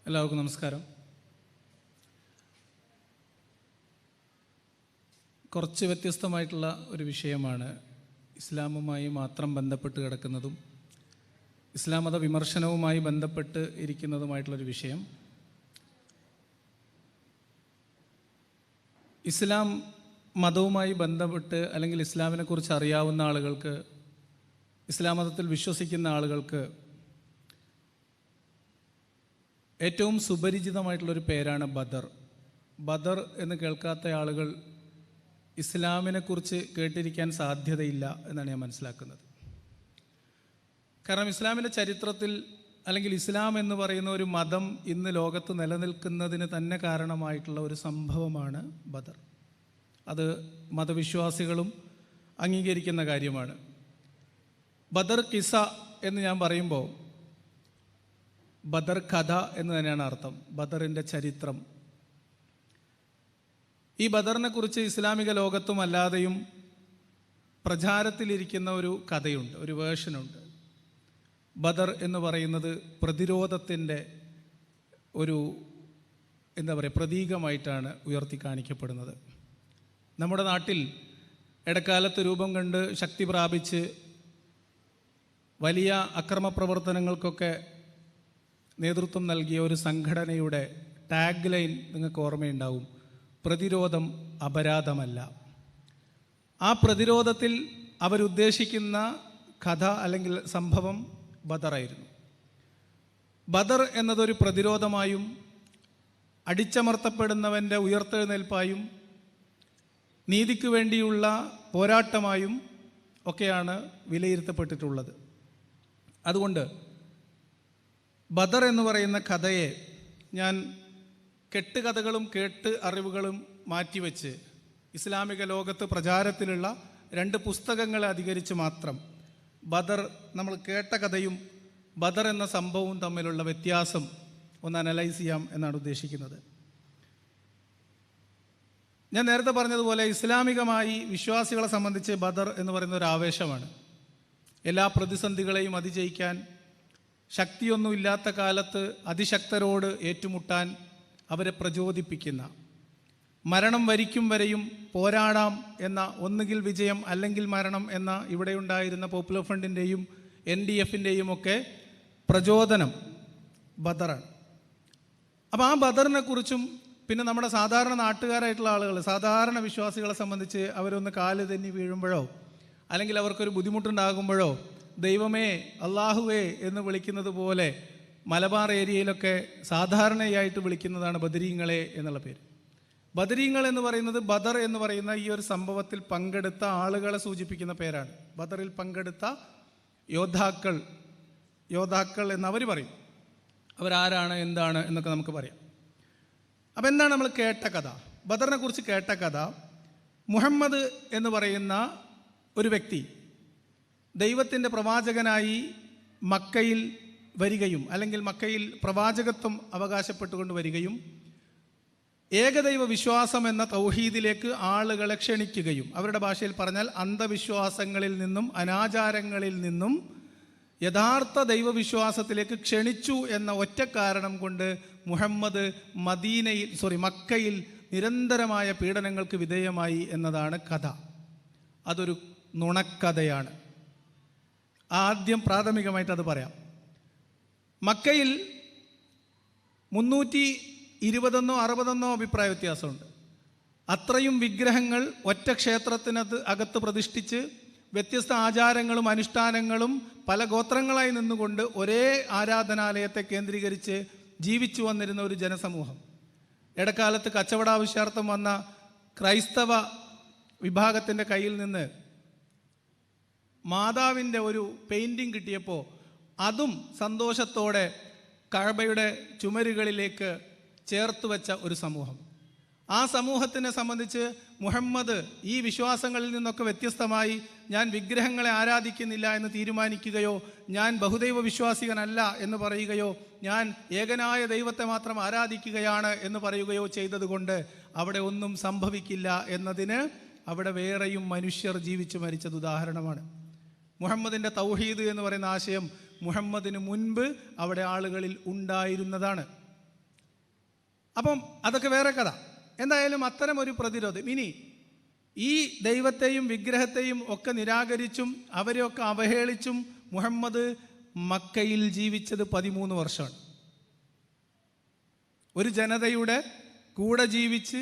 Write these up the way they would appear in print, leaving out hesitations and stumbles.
എല്ലാവർക്കും നമസ്കാരം. കുറച്ച് വ്യത്യസ്തമായിട്ടുള്ള ഒരു വിഷയമാണ് ഇസ്ലാമുമായി മാത്രം ബന്ധപ്പെട്ട് കിടക്കുന്നതും ഇസ്ലാം മത വിമർശനവുമായി ബന്ധപ്പെട്ട് ഇരിക്കുന്നതുമായിട്ടുള്ളൊരു വിഷയം. ഇസ്ലാം മതവുമായി ബന്ധപ്പെട്ട് അല്ലെങ്കിൽ ഇസ്ലാമിനെക്കുറിച്ച് അറിയാവുന്ന ആളുകൾക്ക്, ഇസ്ലാം മതത്തിൽ വിശ്വസിക്കുന്ന ആളുകൾക്ക് ഏറ്റവും സുപരിചിതമായിട്ടുള്ളൊരു പേരാണ് ബദർ. ബദർ എന്ന് കേൾക്കാത്ത ആളുകൾ ഇസ്ലാമിനെക്കുറിച്ച് കേട്ടിരിക്കാൻ സാധ്യതയില്ല എന്നാണ് ഞാൻ മനസ്സിലാക്കുന്നത്. കാരണം ഇസ്ലാമിൻ്റെ ചരിത്രത്തിൽ അല്ലെങ്കിൽ ഇസ്ലാം എന്ന് പറയുന്ന ഒരു മതം ഇന്ന് ലോകത്ത് നിലനിൽക്കുന്നതിന് തന്നെ കാരണമായിട്ടുള്ള ഒരു സംഭവമാണ് ബദർ. അത് മതവിശ്വാസികളും അംഗീകരിക്കുന്ന കാര്യമാണ്. ബദർ കിസ എന്ന് ഞാൻ പറയുമ്പോൾ ബദർ കഥ എന്ന് തന്നെയാണ് അർത്ഥം, ബദറിൻ്റെ ചരിത്രം. ഈ ബദറിനെ കുറിച്ച് ഇസ്ലാമിക ലോകത്തും അല്ലാതെയും പ്രചാരത്തിലിരിക്കുന്ന ഒരു കഥയുണ്ട്, ഒരു വേർഷനുണ്ട്. ബദർ എന്ന് പറയുന്നത് പ്രതിരോധത്തിൻ്റെ ഒരു പ്രതീകമായിട്ടാണ് ഉയർത്തി കാണിക്കപ്പെടുന്നത്. നമ്മുടെ നാട്ടിൽ ഇടക്കാലത്ത് രൂപം കണ്ട് ശക്തി പ്രാപിച്ച് വലിയ അക്രമ പ്രവർത്തനങ്ങൾക്കൊക്കെ നേതൃത്വം നൽകിയ ഒരു സംഘടനയുടെ ടാഗ് ലൈൻ നിങ്ങൾക്ക് ഓർമ്മയുണ്ടാവും: പ്രതിരോധം അപരാധമല്ല. ആ പ്രതിരോധത്തിൽ അവരുദ്ദേശിക്കുന്ന കഥ അല്ലെങ്കിൽ സംഭവം ബദറായിരുന്നു. ബദർ എന്നതൊരു പ്രതിരോധമായും അടിച്ചമർത്തപ്പെടുന്നവൻ്റെ ഉയർത്തെഴുന്നേൽപ്പായും നീതിക്ക് വേണ്ടിയുള്ള പോരാട്ടമായും ഒക്കെയാണ് വിലയിരുത്തപ്പെട്ടിട്ടുള്ളത്. അതുകൊണ്ട് ബദർ എന്ന് പറയുന്ന കഥയെ ഞാൻ കെട്ടുകഥകളും കേട്ട് അറിവുകളും മാറ്റിവെച്ച് ഇസ്ലാമിക ലോകത്ത് പ്രചാരത്തിലുള്ള 2 പുസ്തകങ്ങളെ അധികരിച്ച് മാത്രം ബദർ, നമ്മൾ കേട്ട കഥയും ബദർ എന്ന സംഭവവും തമ്മിലുള്ള വ്യത്യാസം ഒന്ന് അനലൈസ് ചെയ്യാം എന്നാണ് ഉദ്ദേശിക്കുന്നത്. ഞാൻ നേരത്തെ പറഞ്ഞതുപോലെ ഇസ്ലാമികമായി വിശ്വാസികളെ സംബന്ധിച്ച് ബദർ എന്ന് പറയുന്ന ഒരു ആവേശമാണ്. എല്ലാ പ്രതിസന്ധികളെയും അതിജയിക്കാൻ, ശക്തിയൊന്നുമില്ലാത്ത കാലത്ത് അതിശക്തരോട് ഏറ്റുമുട്ടാൻ അവരെ പ്രചോദിപ്പിക്കുന്ന, മരണം വരിക്കും വരെയും പോരാടാം എന്ന, ഒന്നുകിൽ വിജയം അല്ലെങ്കിൽ മരണം എന്ന ഇവിടെയുണ്ടായിരുന്ന പോപ്പുലർ ഫ്രണ്ടിൻ്റെയും NDFൻ്റെയും ഒക്കെ പ്രചോദനം ബദറാണ്. അപ്പോൾ ആ ബദറിനെ കുറിച്ചും പിന്നെ നമ്മുടെ സാധാരണ നാട്ടുകാരായിട്ടുള്ള ആളുകൾ, സാധാരണ വിശ്വാസികളെ സംബന്ധിച്ച് അവരൊന്ന് കാല് തെന്നി വീഴുമ്പോഴോ അല്ലെങ്കിൽ അവർക്കൊരു ബുദ്ധിമുട്ടുണ്ടാകുമ്പോഴോ ദൈവമേ, അള്ളാഹുവേ എന്ന് വിളിക്കുന്നത് പോലെ മലബാർ ഏരിയയിലൊക്കെ സാധാരണയായിട്ട് വിളിക്കുന്നതാണ് ബദരീങ്ങളെ എന്നുള്ള പേര്. ബദരീങ്ങൾ എന്ന് പറയുന്നത് ബദർ എന്ന് പറയുന്ന ഈ ഒരു സംഭവത്തിൽ പങ്കെടുത്ത ആളുകളെ സൂചിപ്പിക്കുന്ന പേരാണ്. ബദറിൽ പങ്കെടുത്ത യോദ്ധാക്കൾ എന്ന് അവർ പറയും. അവരാരാണ്, എന്താണ് എന്നൊക്കെ നമുക്ക് പറയാം. അപ്പം എന്താണ് നമ്മൾ കേട്ട കഥ? ബദറിനെ കുറിച്ച് കേട്ട കഥ, മുഹമ്മദ് എന്ന് പറയുന്ന ഒരു വ്യക്തി ദൈവത്തിൻ്റെ പ്രവാചകനായി മക്കയിൽ വരികയും അല്ലെങ്കിൽ മക്കയിൽ പ്രവാചകത്വം അവകാശപ്പെട്ടുകൊണ്ട് വരികയും ഏകദൈവ വിശ്വാസം എന്ന തൗഹീദിലേക്ക് ആളുകളെ ക്ഷണിക്കുകയും, അവരുടെ ഭാഷയിൽ പറഞ്ഞാൽ അന്ധവിശ്വാസങ്ങളിൽ നിന്നും അനാചാരങ്ങളിൽ നിന്നും യഥാർത്ഥ ദൈവവിശ്വാസത്തിലേക്ക് ക്ഷണിച്ചു എന്ന ഒറ്റ കാരണം കൊണ്ട് മുഹമ്മദ് മക്കയിൽ നിരന്തരമായ പീഡനങ്ങൾക്ക് വിധേയമായി എന്നതാണ് കഥ. അതൊരു നുണക്കഥയാണ്. ആദ്യം പ്രാഥമികമായിട്ട് അത് പറയാം. മക്കയിൽ 320 60 അഭിപ്രായ വ്യത്യാസമുണ്ട്. അത്രയും വിഗ്രഹങ്ങൾ ഒറ്റ ക്ഷേത്രത്തിനകത്ത് അകത്ത് പ്രതിഷ്ഠിച്ച് വ്യത്യസ്ത ആചാരങ്ങളും അനുഷ്ഠാനങ്ങളും പല ഗോത്രങ്ങളായി നിന്നുകൊണ്ട് ഒരേ ആരാധനാലയത്തെ കേന്ദ്രീകരിച്ച് ജീവിച്ചു വന്നിരുന്ന ഒരു ജനസമൂഹം. ഇടക്കാലത്ത് കച്ചവടാവശ്യാർത്ഥം വന്ന ക്രൈസ്തവ വിഭാഗത്തിൻ്റെ കയ്യിൽ നിന്ന് മാതാവിൻ്റെ ഒരു പെയിൻറ്റിങ് കിട്ടിയപ്പോൾ അതും സന്തോഷത്തോടെ കഅബയുടെ ചുമരുകളിലേക്ക് ചേർത്ത് വെച്ച ഒരു സമൂഹം. ആ സമൂഹത്തിനെ സംബന്ധിച്ച് മുഹമ്മദ് ഈ വിശ്വാസങ്ങളിൽ നിന്നൊക്കെ വ്യത്യസ്തമായി ഞാൻ വിഗ്രഹങ്ങളെ ആരാധിക്കുന്നില്ല എന്ന് തീരുമാനിക്കുകയോ, ഞാൻ ബഹുദൈവ വിശ്വാസികനല്ല എന്ന് പറയുകയോ, ഞാൻ ഏകനായ ദൈവത്തെ മാത്രം ആരാധിക്കുകയാണ് എന്ന് പറയുകയോ ചെയ്തതുകൊണ്ട് അവിടെ ഒന്നും സംഭവിക്കില്ല എന്നതിന് അവിടെ വേറെയും മനുഷ്യർ ജീവിച്ചു മരിച്ചത് ഉദാഹരണമാണ്. മുഹമ്മദിൻ്റെ തൗഹീദ് എന്ന് പറയുന്ന ആശയം മുഹമ്മദിന് മുൻപ് അവിടെ ആളുകളിൽ ഉണ്ടായിരുന്നതാണ്. അപ്പം അതൊക്കെ വേറെ കഥ. എന്തായാലും അത്തരം ഒരു പ്രതിരോധം. ഇനി ഈ ദൈവത്തെയും വിഗ്രഹത്തെയും ഒക്കെ നിരാകരിച്ചും അവരെയൊക്കെ അവഹേളിച്ചും മുഹമ്മദ് മക്കയിൽ ജീവിച്ചത് 13 വർഷമാണ്. ഒരു ജനതയുടെ കൂടെ ജീവിച്ച്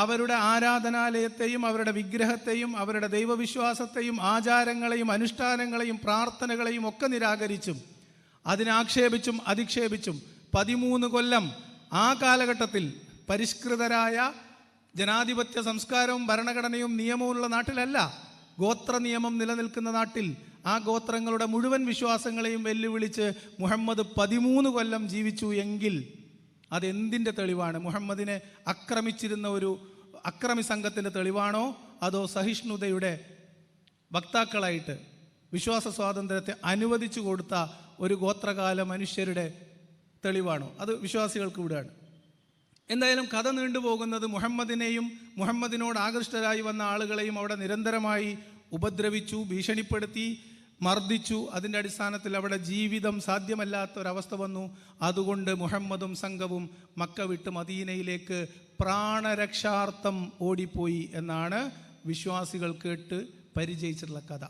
അവരുടെ ആരാധനാലയത്തെയും അവരുടെ വിഗ്രഹത്തെയും അവരുടെ ദൈവവിശ്വാസത്തെയും ആചാരങ്ങളെയും അനുഷ്ഠാനങ്ങളെയും പ്രാർത്ഥനകളെയും ഒക്കെ നിരാകരിച്ചും അതിനാക്ഷേപിച്ചും അധിക്ഷേപിച്ചും 13 കൊല്ലം ആ കാലഘട്ടത്തിൽ പരിഷ്കൃതരായ ജനാധിപത്യ സംസ്കാരവും ഭരണഘടനയും നിയമവുമുള്ള നാട്ടിലല്ല, ഗോത്ര നിയമം നിലനിൽക്കുന്ന നാട്ടിൽ ആ ഗോത്രങ്ങളുടെ മുഴുവൻ വിശ്വാസങ്ങളെയും വെല്ലുവിളിച്ച് മുഹമ്മദ് 13 കൊല്ലം ജീവിച്ചു എങ്കിൽ അതെന്തിൻ്റെ തെളിവാണ്? മുഹമ്മദിനെ ആക്രമിച്ചിരുന്ന ഒരു അക്രമി സംഘത്തിൻ്റെ തെളിവാണോ, അതോ സഹിഷ്ണുതയുടെ വക്താക്കളായിട്ട് വിശ്വാസ സ്വാതന്ത്ര്യത്തെ അനുവദിച്ചു കൊടുത്ത ഒരു ഗോത്രകാല മനുഷ്യരുടെ തെളിവാണോ? അത് വിശ്വാസികൾക്ക് വിടുകയാണ്. എന്തായാലും കഥ നീണ്ടുപോകുന്നത് മുഹമ്മദിനെയും മുഹമ്മദിനോട് ആകൃഷ്ടരായി വന്ന ആളുകളെയും അവിടെ നിരന്തരമായി ഉപദ്രവിച്ചു, ഭീഷണിപ്പെടുത്തി, മർദ്ദിച്ചു. അതിൻ്റെ അടിസ്ഥാനത്തിൽ അവിടെ ജീവിതം സാധ്യമല്ലാത്ത ഒരവസ്ഥ വന്നു. അതുകൊണ്ട് മുഹമ്മദും സംഘവും മക്ക വിട്ട് മദീനയിലേക്ക് പ്രാണരക്ഷാർത്ഥം ഓടിപ്പോയി എന്നാണ് വിശ്വാസികൾ കേട്ട് പരിചയിച്ചിട്ടുള്ള കഥ.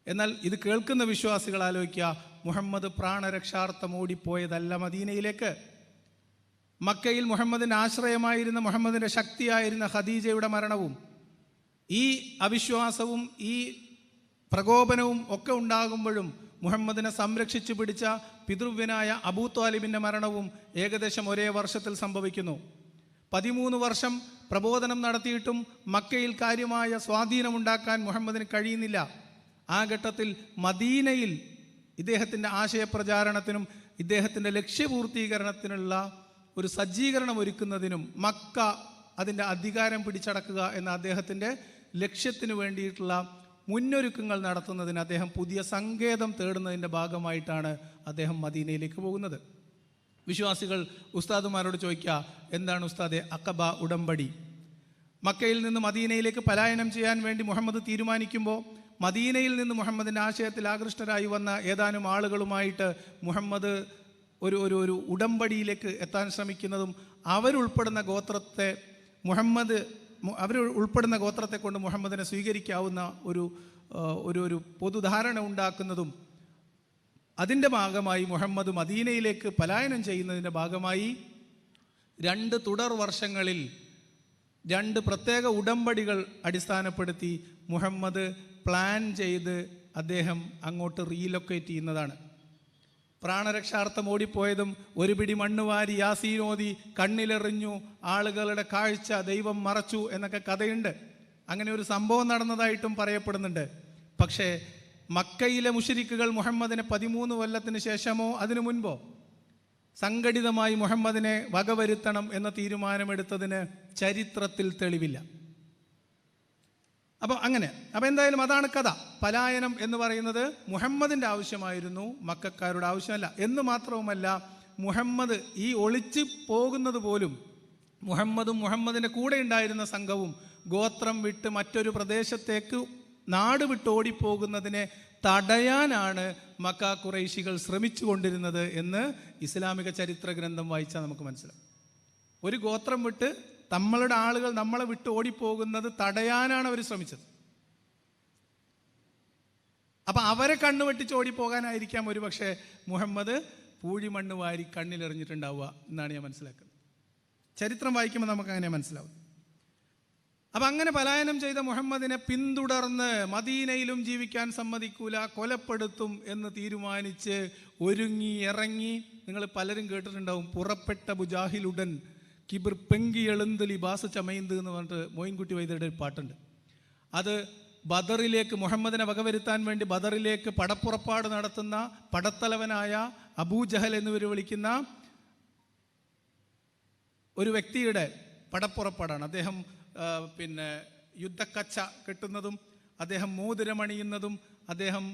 എന്നാൽ ഇത് കേൾക്കുന്ന വിശ്വാസികൾ ആലോചിക്കുക, മുഹമ്മദ് പ്രാണരക്ഷാർത്ഥം ഓടിപ്പോയതല്ല മദീനയിലേക്ക്. മക്കയിൽ മുഹമ്മദിൻ്റെ ആശ്രയമായിരുന്ന, മുഹമ്മദിൻ്റെ ശക്തിയായിരുന്ന ഖദീജയുടെ മരണവും ഈ അവിശ്വാസവും ഈ പ്രകോപനവും ഒക്കെ ഉണ്ടാകുമ്പോഴും മുഹമ്മദിനെ സംരക്ഷിച്ചു പിടിച്ച പിതൃവ്യനായ അബൂ ത്വാലിബിൻ്റെ മരണവും ഏകദേശം ഒരേ വർഷത്തിൽ സംഭവിക്കുന്നു. 13 വർഷം പ്രബോധനം നടത്തിയിട്ടും മക്കയിൽ കാര്യമായ സ്വാധീനമുണ്ടാക്കാൻ മുഹമ്മദിന് കഴിയുന്നില്ല. ആ ഘട്ടത്തിൽ മദീനയിൽ ഇദ്ദേഹത്തിൻ്റെ ആശയപ്രചാരണത്തിനും ഇദ്ദേഹത്തിൻ്റെ ലക്ഷ്യപൂർത്തീകരണത്തിനുള്ള ഒരു സജ്ജീകരണം ഒരുക്കുന്നതിനും മക്ക അതിൻ്റെ അധികാരം പിടിച്ചടക്കുക എന്ന അദ്ദേഹത്തിൻ്റെ ലക്ഷ്യത്തിന് വേണ്ടിയിട്ടുള്ള മുന്നൊരുക്കങ്ങൾ നടത്തുന്നതിന് അദ്ദേഹം പുതിയ സങ്കേതം തേടുന്നതിൻ്റെ ഭാഗമായിട്ടാണ് അദ്ദേഹം മദീനയിലേക്ക് പോകുന്നത്. വിശ്വാസികൾ ഉസ്താദുമാരോട് ചോദിക്കുക, എന്താണ് ഉസ്താദെ അഖബ ഉടമ്പടി? മക്കയിൽ നിന്ന് മദീനയിലേക്ക് പലായനം ചെയ്യാൻ വേണ്ടി മുഹമ്മദ് തീരുമാനിക്കുമ്പോൾ മദീനയിൽ നിന്ന് മുഹമ്മദിൻ്റെ ആശയത്തിൽ ആകൃഷ്ടരായി വന്ന ഏതാനും ആളുകളുമായിട്ട് മുഹമ്മദ് ഒരു ഉടമ്പടിയിലേക്ക് എത്താൻ ശ്രമിക്കുന്നതും അവരുൾപ്പെടുന്ന ഗോത്രത്തെ കൊണ്ട് മുഹമ്മദിനെ സ്വീകരിക്കാവുന്ന ഒരു പൊതുധാരണ ഉണ്ടാക്കുന്നതും അതിൻ്റെ ഭാഗമായി മുഹമ്മദ് മദീനയിലേക്ക് പലായനം ചെയ്യുന്നതിൻ്റെ ഭാഗമായി 2 തുടർ വർഷങ്ങളിൽ 2 പ്രത്യേക ഉടമ്പടികൾ അടിസ്ഥാനപ്പെടുത്തി മുഹമ്മദ് പ്ലാൻ ചെയ്ത് അദ്ദേഹം അങ്ങോട്ട് റീലൊക്കേറ്റ് ചെയ്യുന്നതാണ്. പ്രാണരക്ഷാർത്ഥം ഓടിപ്പോയതും ഒരു പിടി മണ്ണ് വാരി യാസീനോദി കണ്ണിലെറിഞ്ഞു, ആളുകളുടെ കാഴ്ച ദൈവം മറച്ചു എന്നൊക്കെ കഥയുണ്ട്. അങ്ങനെ ഒരു സംഭവം നടന്നതായിട്ടും പറയപ്പെടുന്നുണ്ട്. പക്ഷേ മക്കയിലെ മുശ്രിക്കുകൾ മുഹമ്മദിനെ 13 കൊല്ലത്തിന് ശേഷമോ അതിനു മുൻപോ സംഘടിതമായി മുഹമ്മദിനെ വകവരുത്തണം എന്ന തീരുമാനമെടുത്തതിന് ചരിത്രത്തിൽ തെളിവില്ല. അപ്പോൾ എന്തായാലും അതാണ് കഥ. പലായനം എന്ന് പറയുന്നത് മുഹമ്മദിൻ്റെ ആവശ്യമായിരുന്നു, മക്കക്കാരുടെ ആവശ്യമല്ല. എന്ന് മാത്രവുമല്ല, മുഹമ്മദ് ഈ ഒളിച്ച് പോകുന്നത് പോലും മുഹമ്മദും മുഹമ്മദിൻ്റെ കൂടെ ഉണ്ടായിരുന്ന സംഘവും ഗോത്രം വിട്ട് മറ്റൊരു പ്രദേശത്തേക്ക് നാട് വിട്ട് ഓടിപ്പോകുന്നതിനെ തടയാനാണ് മക്ക ഖുറൈശികൾ ശ്രമിച്ചു കൊണ്ടിരുന്നത് എന്ന് ഇസ്ലാമിക ചരിത്ര ഗ്രന്ഥം വായിച്ചാൽ നമുക്ക് മനസ്സിലാവും. ഒരു ഗോത്രം വിട്ട് നമ്മളുടെ ആളുകൾ നമ്മളെ വിട്ട് ഓടിപ്പോകുന്നത് തടയാനാണ് അവർ ശ്രമിച്ചത്. അപ്പം അവരെ കണ്ണുവെട്ടിച്ച് ഓടിപ്പോകാനായിരിക്കാം ഒരു പക്ഷേ മുഹമ്മദ് പൂഴിമണ്ണ് വാരി കണ്ണിലെറിഞ്ഞിട്ടുണ്ടാവുക എന്നാണ് ഞാൻ മനസ്സിലാക്കുന്നത്. ചരിത്രം വായിക്കുമ്പോൾ നമുക്ക് അങ്ങനെ മനസ്സിലാവും. അപ്പം അങ്ങനെ പലായനം ചെയ്ത മുഹമ്മദിനെ പിന്തുടർന്ന് മദീനയിലും ജീവിക്കാൻ സമ്മതിക്കൂല, കൊലപ്പെടുത്തും എന്ന് തീരുമാനിച്ച് ഒരുങ്ങി ഇറങ്ങി. നിങ്ങൾ പലരും കേട്ടിട്ടുണ്ടാവും, പുറപ്പെട്ട ബുജാഹിലുടൻ കിബിർ പെങ്കി എളുന്ത് ലിബാസ് ചമൈന്ത് എന്ന് പറഞ്ഞിട്ട് മോയിൻകുട്ടി വൈദ്യരുടെ ഒരു പാട്ടുണ്ട്. അത് ബദറിലേക്ക് മുഹമ്മദിനെ വകവരുത്താൻ വേണ്ടി ബദറിലേക്ക് പടപ്പുറപ്പാട് നടത്തുന്ന പടത്തലവനായ അബൂജഹൽ എന്നിവർ വിളിക്കുന്ന ഒരു വ്യക്തിയുടെ പടപ്പുറപ്പാടാണ്. അദ്ദേഹം യുദ്ധക്കച്ച കെട്ടുന്നതും അദ്ദേഹം മോതിരമണിയുന്നതും അദ്ദേഹം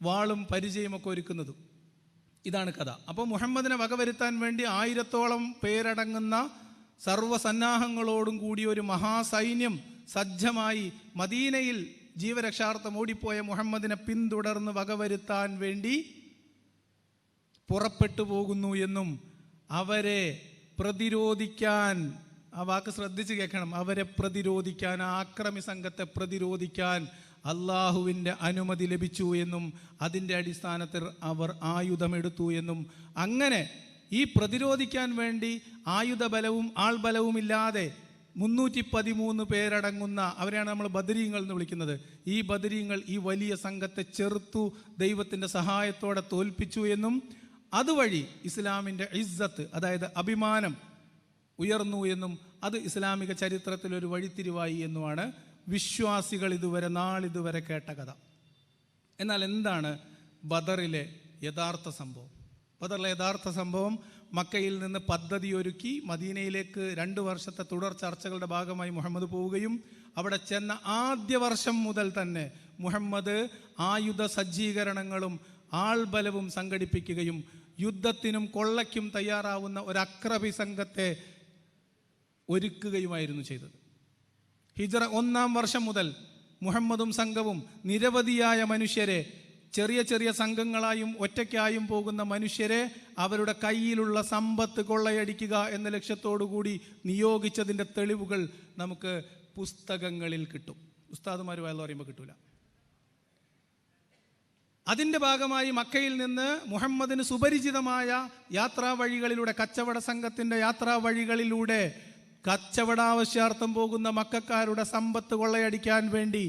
വാളും പരിചയമൊക്കെ ഒരുക്കുന്നതും ഇതാണ് കഥ. അപ്പോൾ മുഹമ്മദിനെ വകവരുത്താൻ വേണ്ടി 1000-ഓളം പേരടങ്ങുന്ന സർവ്വസന്നാഹങ്ങളോടും കൂടി ഒരു മഹാസൈന്യം സജ്ജമായി മദീനയിൽ ജീവരക്ഷാർത്ഥം ഓടിപ്പോയ മുഹമ്മദിനെ പിന്തുടർന്ന് വകവരുത്താൻ വേണ്ടി പുറപ്പെട്ടു പോകുന്നു എന്നും അവരെ പ്രതിരോധിക്കാൻ, ആ വാക്ക് ശ്രദ്ധിച്ച് കേൾക്കണം, അവരെ പ്രതിരോധിക്കാൻ, ആ ആക്രമി സംഘത്തെ പ്രതിരോധിക്കാൻ അള്ളാഹുവിൻ്റെ അനുമതി ലഭിച്ചു എന്നും അതിൻ്റെ അടിസ്ഥാനത്തിൽ അവർ ആയുധമെടുത്തു എന്നും, അങ്ങനെ ഈ പ്രതിരോധിക്കാൻ വേണ്ടി ആയുധബലവും ആൾബലവും ഇല്ലാതെ 313 പേരടങ്ങുന്ന അവരെയാണ് നമ്മൾ ബദരീങ്ങൾ എന്ന് വിളിക്കുന്നത്. ഈ ബദരീങ്ങൾ ഈ വലിയ സംഘത്തെ ചെറുത്തു ദൈവത്തിൻ്റെ സഹായത്തോടെ തോൽപ്പിച്ചു എന്നും അതുവഴി ഇസ്ലാമിൻ്റെ ഇസ്സത്ത്, അതായത് അഭിമാനം ഉയർന്നു എന്നും അത് ഇസ്ലാമിക ചരിത്രത്തിലൊരു വഴിത്തിരിവായി എന്നുമാണ് വിശ്വാസികൾ നാളിതുവരെ കേട്ട കഥ. എന്നാൽ എന്താണ് ബദറിലെ യഥാർത്ഥ സംഭവം? ബദറിലെ യഥാർത്ഥ സംഭവം, മക്കയിൽ നിന്ന് പദ്ധതി ഒരുക്കി മദീനയിലേക്ക് 2 വർഷത്തെ തുടർ ചർച്ചകളുടെ ഭാഗമായി മുഹമ്മദ് പോവുകയും അവിടെ ചെന്ന ആദ്യ വർഷം മുതൽ തന്നെ മുഹമ്മദ് ആയുധ സജ്ജീകരണങ്ങളും ആൾബലവും സംഘടിപ്പിക്കുകയും യുദ്ധത്തിനും കൊള്ളയ്ക്കും തയ്യാറാവുന്ന ഒരു അക്രമി സംഘത്തെ ഒരുക്കുകയുമായിരുന്നു ചെയ്തത്. ഹിജ്റ 1-ാം വർഷം മുതൽ മുഹമ്മദും സംഘവും നിരവധിയായ മനുഷ്യരെ, ചെറിയ ചെറിയ സംഘങ്ങളായും ഒറ്റയ്ക്കായും പോകുന്ന മനുഷ്യരെ അവരുടെ കയ്യിലുള്ള സമ്പത്ത് കൊള്ളയടിക്കുക എന്ന ലക്ഷ്യത്തോടുകൂടി നിയോഗിച്ചതിൻ്റെ തെളിവുകൾ നമുക്ക് പുസ്തകങ്ങളിൽ കിട്ടും. ഉസ്താദുമാർ വയൽ പറയുമ്പോൾ കിട്ടൂല. അതിൻ്റെ ഭാഗമായി മക്കയിൽ നിന്ന് മുഹമ്മദിന് സുപരിചിതമായ യാത്രാ വഴികളിലൂടെ, കച്ചവട സംഘത്തിൻ്റെ യാത്രാ വഴികളിലൂടെ കച്ചവടാവശ്യാർത്ഥം പോകുന്ന മക്കക്കാരുടെ സമ്പത്ത് കൊള്ളയടിക്കാൻ വേണ്ടി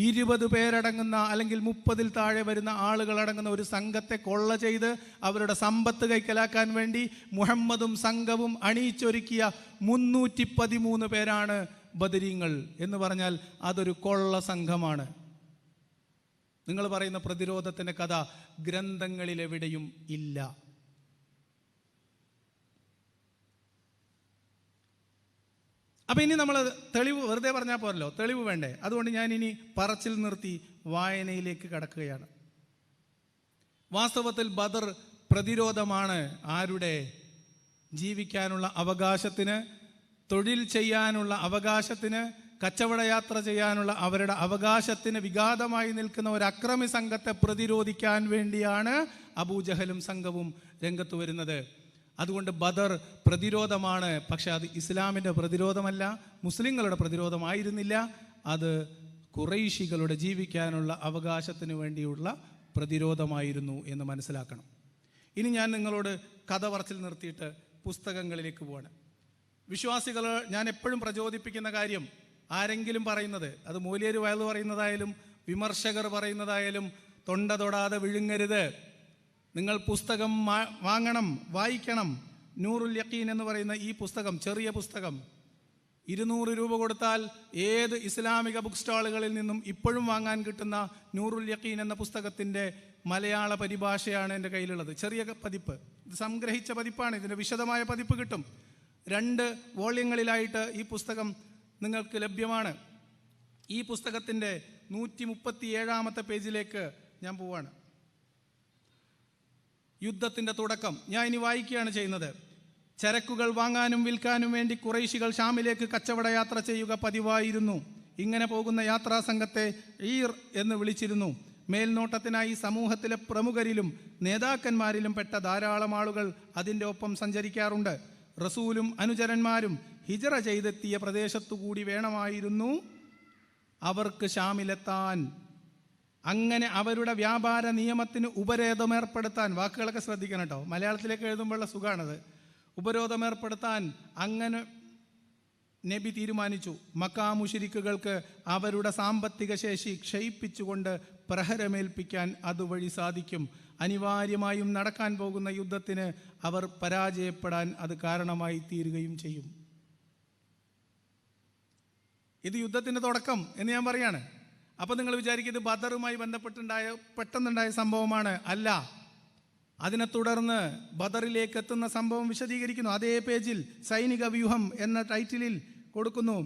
20 പേരടങ്ങുന്ന അല്ലെങ്കിൽ 30-ൽ താഴെ വരുന്ന ആളുകളടങ്ങുന്ന ഒരു സംഘത്തെ കൊള്ള ചെയ്ത് അവരുടെ സമ്പത്ത് കൈക്കലാക്കാൻ വേണ്ടി മുഹമ്മദും സംഘവും അണിയിച്ചൊരുക്കിയ 313 പേരാണ് ബദരീങ്ങൾ. എന്ന് പറഞ്ഞാൽ അതൊരു കൊള്ള സംഘമാണ്. നിങ്ങൾ പറയുന്ന പ്രതിരോധത്തിൻ്റെ കഥ ഗ്രന്ഥങ്ങളിലെവിടെയും ഇല്ല. അപ്പം ഇനി നമ്മൾ തെളിവ് വെറുതെ പറഞ്ഞാൽ പോരല്ലോ, തെളിവ് വേണ്ടേ? അതുകൊണ്ട് ഞാൻ ഇനി പറച്ചിൽ നിർത്തി വായനയിലേക്ക് കടക്കുകയാണ്. വാസ്തവത്തിൽ ബദർ പ്രതിരോധമാണ്. ആരുടെ? ജീവിക്കാനുള്ള അവകാശത്തിന്, തൊഴിൽ ചെയ്യാനുള്ള അവകാശത്തിന്, കച്ചവടയാത്ര ചെയ്യാനുള്ള അവരുടെ അവകാശത്തിന് വിഘാതമായി നിൽക്കുന്ന ഒരു അക്രമി സംഘത്തെ പ്രതിരോധിക്കാൻ വേണ്ടിയാണ് അബൂജഹലും സംഘവും രംഗത്ത് വരുന്നത്. അതുകൊണ്ട് ബദർ പ്രതിരോധമാണ്. പക്ഷെ അത് ഇസ്ലാമിൻ്റെ പ്രതിരോധമല്ല, മുസ്ലിങ്ങളുടെ പ്രതിരോധമായിരുന്നില്ല. അത് ഖുറൈശികളുടെ ജീവിക്കാനുള്ള അവകാശത്തിന് വേണ്ടിയുള്ള പ്രതിരോധമായിരുന്നു എന്ന് മനസ്സിലാക്കണം. ഇനി ഞാൻ നിങ്ങളോട് കഥ പറച്ചിൽ നിർത്തിയിട്ട് പുസ്തകങ്ങളിലേക്ക് പോവാണ്. വിശ്വാസികൾ ഞാൻ എപ്പോഴും പ്രചോദിപ്പിക്കുന്ന കാര്യം, ആരെങ്കിലും പറയുന്നത്, അത് മൂല്യര് വയൽ പറയുന്നതായാലും വിമർശകർ പറയുന്നതായാലും തൊണ്ട തൊടാതെ വിഴുങ്ങരുത്. നിങ്ങൾ പുസ്തകം വാങ്ങണം, വായിക്കണം. നൂറുൽ യഖീൻ എന്ന് പറയുന്ന ഈ പുസ്തകം, ചെറിയ പുസ്തകം, 200 രൂപ കൊടുത്താൽ ഏത് ഇസ്ലാമിക ബുക്ക് സ്റ്റാളുകളിൽ നിന്നും ഇപ്പോഴും വാങ്ങാൻ കിട്ടുന്ന നൂറുൽ യഖീൻ എന്ന പുസ്തകത്തിൻ്റെ മലയാള പരിഭാഷയാണ് എൻ്റെ കയ്യിലുള്ളത്. ചെറിയ പതിപ്പ്, ഇത് സംഗ്രഹിച്ച പതിപ്പാണ്. ഇതിൻ്റെ വിശദമായ പതിപ്പ് കിട്ടും. 2 വോള്യങ്ങളിലായിട്ട് ഈ പുസ്തകം നിങ്ങൾക്ക് ലഭ്യമാണ്. ഈ പുസ്തകത്തിൻ്റെ 137-ാമത്തെ പേജിലേക്ക് ഞാൻ പോവാണ്. യുദ്ധത്തിൻ്റെ തുടക്കം ഞാൻ ഇനി വായിക്കുകയാണ് ചെയ്യുന്നത്. ചരക്കുകൾ വാങ്ങാനും വിൽക്കാനും വേണ്ടി ഖുറൈശികൾ ഷാമിലേക്ക് കച്ചവട യാത്ര ചെയ്യുക പതിവായിരുന്നു. ഇങ്ങനെ പോകുന്ന യാത്രാ സംഘത്തെ ഈർ എന്ന് വിളിച്ചിരുന്നു. മേൽനോട്ടത്തിനായി സമൂഹത്തിലെ പ്രമുഖരിലും നേതാക്കന്മാരിലും പെട്ട ധാരാളം ആളുകൾ അതിൻ്റെ ഒപ്പം സഞ്ചരിക്കാറുണ്ട്. റസൂലും അനുചരന്മാരും ഹിജ്റ ചെയ്തെത്തിയ പ്രദേശത്തുകൂടി വേണമായിരുന്നു അവർക്ക് ഷാമിലെത്താൻ. അങ്ങനെ അവരുടെ വ്യാപാര നിയമത്തിന് ഉപരോധമേർപ്പെടുത്താൻ, വാക്കുകളൊക്കെ ശ്രദ്ധിക്കണം കേട്ടോ, മലയാളത്തിലേക്ക് എഴുതുമ്പോഴുള്ള സുഖമാണത്. ഉപരോധമേർപ്പെടുത്താൻ അങ്ങനെ നബി തീരുമാനിച്ചു. മക്കാ മുശ്രിക്കുകൾക്ക് അവരുടെ സാമ്പത്തിക ശേഷി ക്ഷയിപ്പിച്ചുകൊണ്ട് പ്രഹരമേൽപ്പിക്കാൻ അതുവഴി സാധിക്കും. അനിവാര്യമായും നടക്കാൻ പോകുന്ന യുദ്ധത്തിന് അവർ പരാജയപ്പെടാൻ അത് കാരണമായി തീരുകയും ചെയ്യും. ഇത് യുദ്ധത്തിൻ്റെ തുടക്കം എന്ന് ഞാൻ പറയാണ്. അപ്പം നിങ്ങൾ വിചാരിക്കും ഇത് ബദറുമായി പെട്ടെന്നുണ്ടായ സംഭവമാണ്. അല്ല, അതിനെ തുടർന്ന് ബദറിലേക്ക് എത്തുന്ന സംഭവം വിശദീകരിക്കുന്നു. അതേ പേജിൽ സൈനിക വ്യൂഹം എന്ന ടൈറ്റിലിൽ കൊടുക്കുന്നു.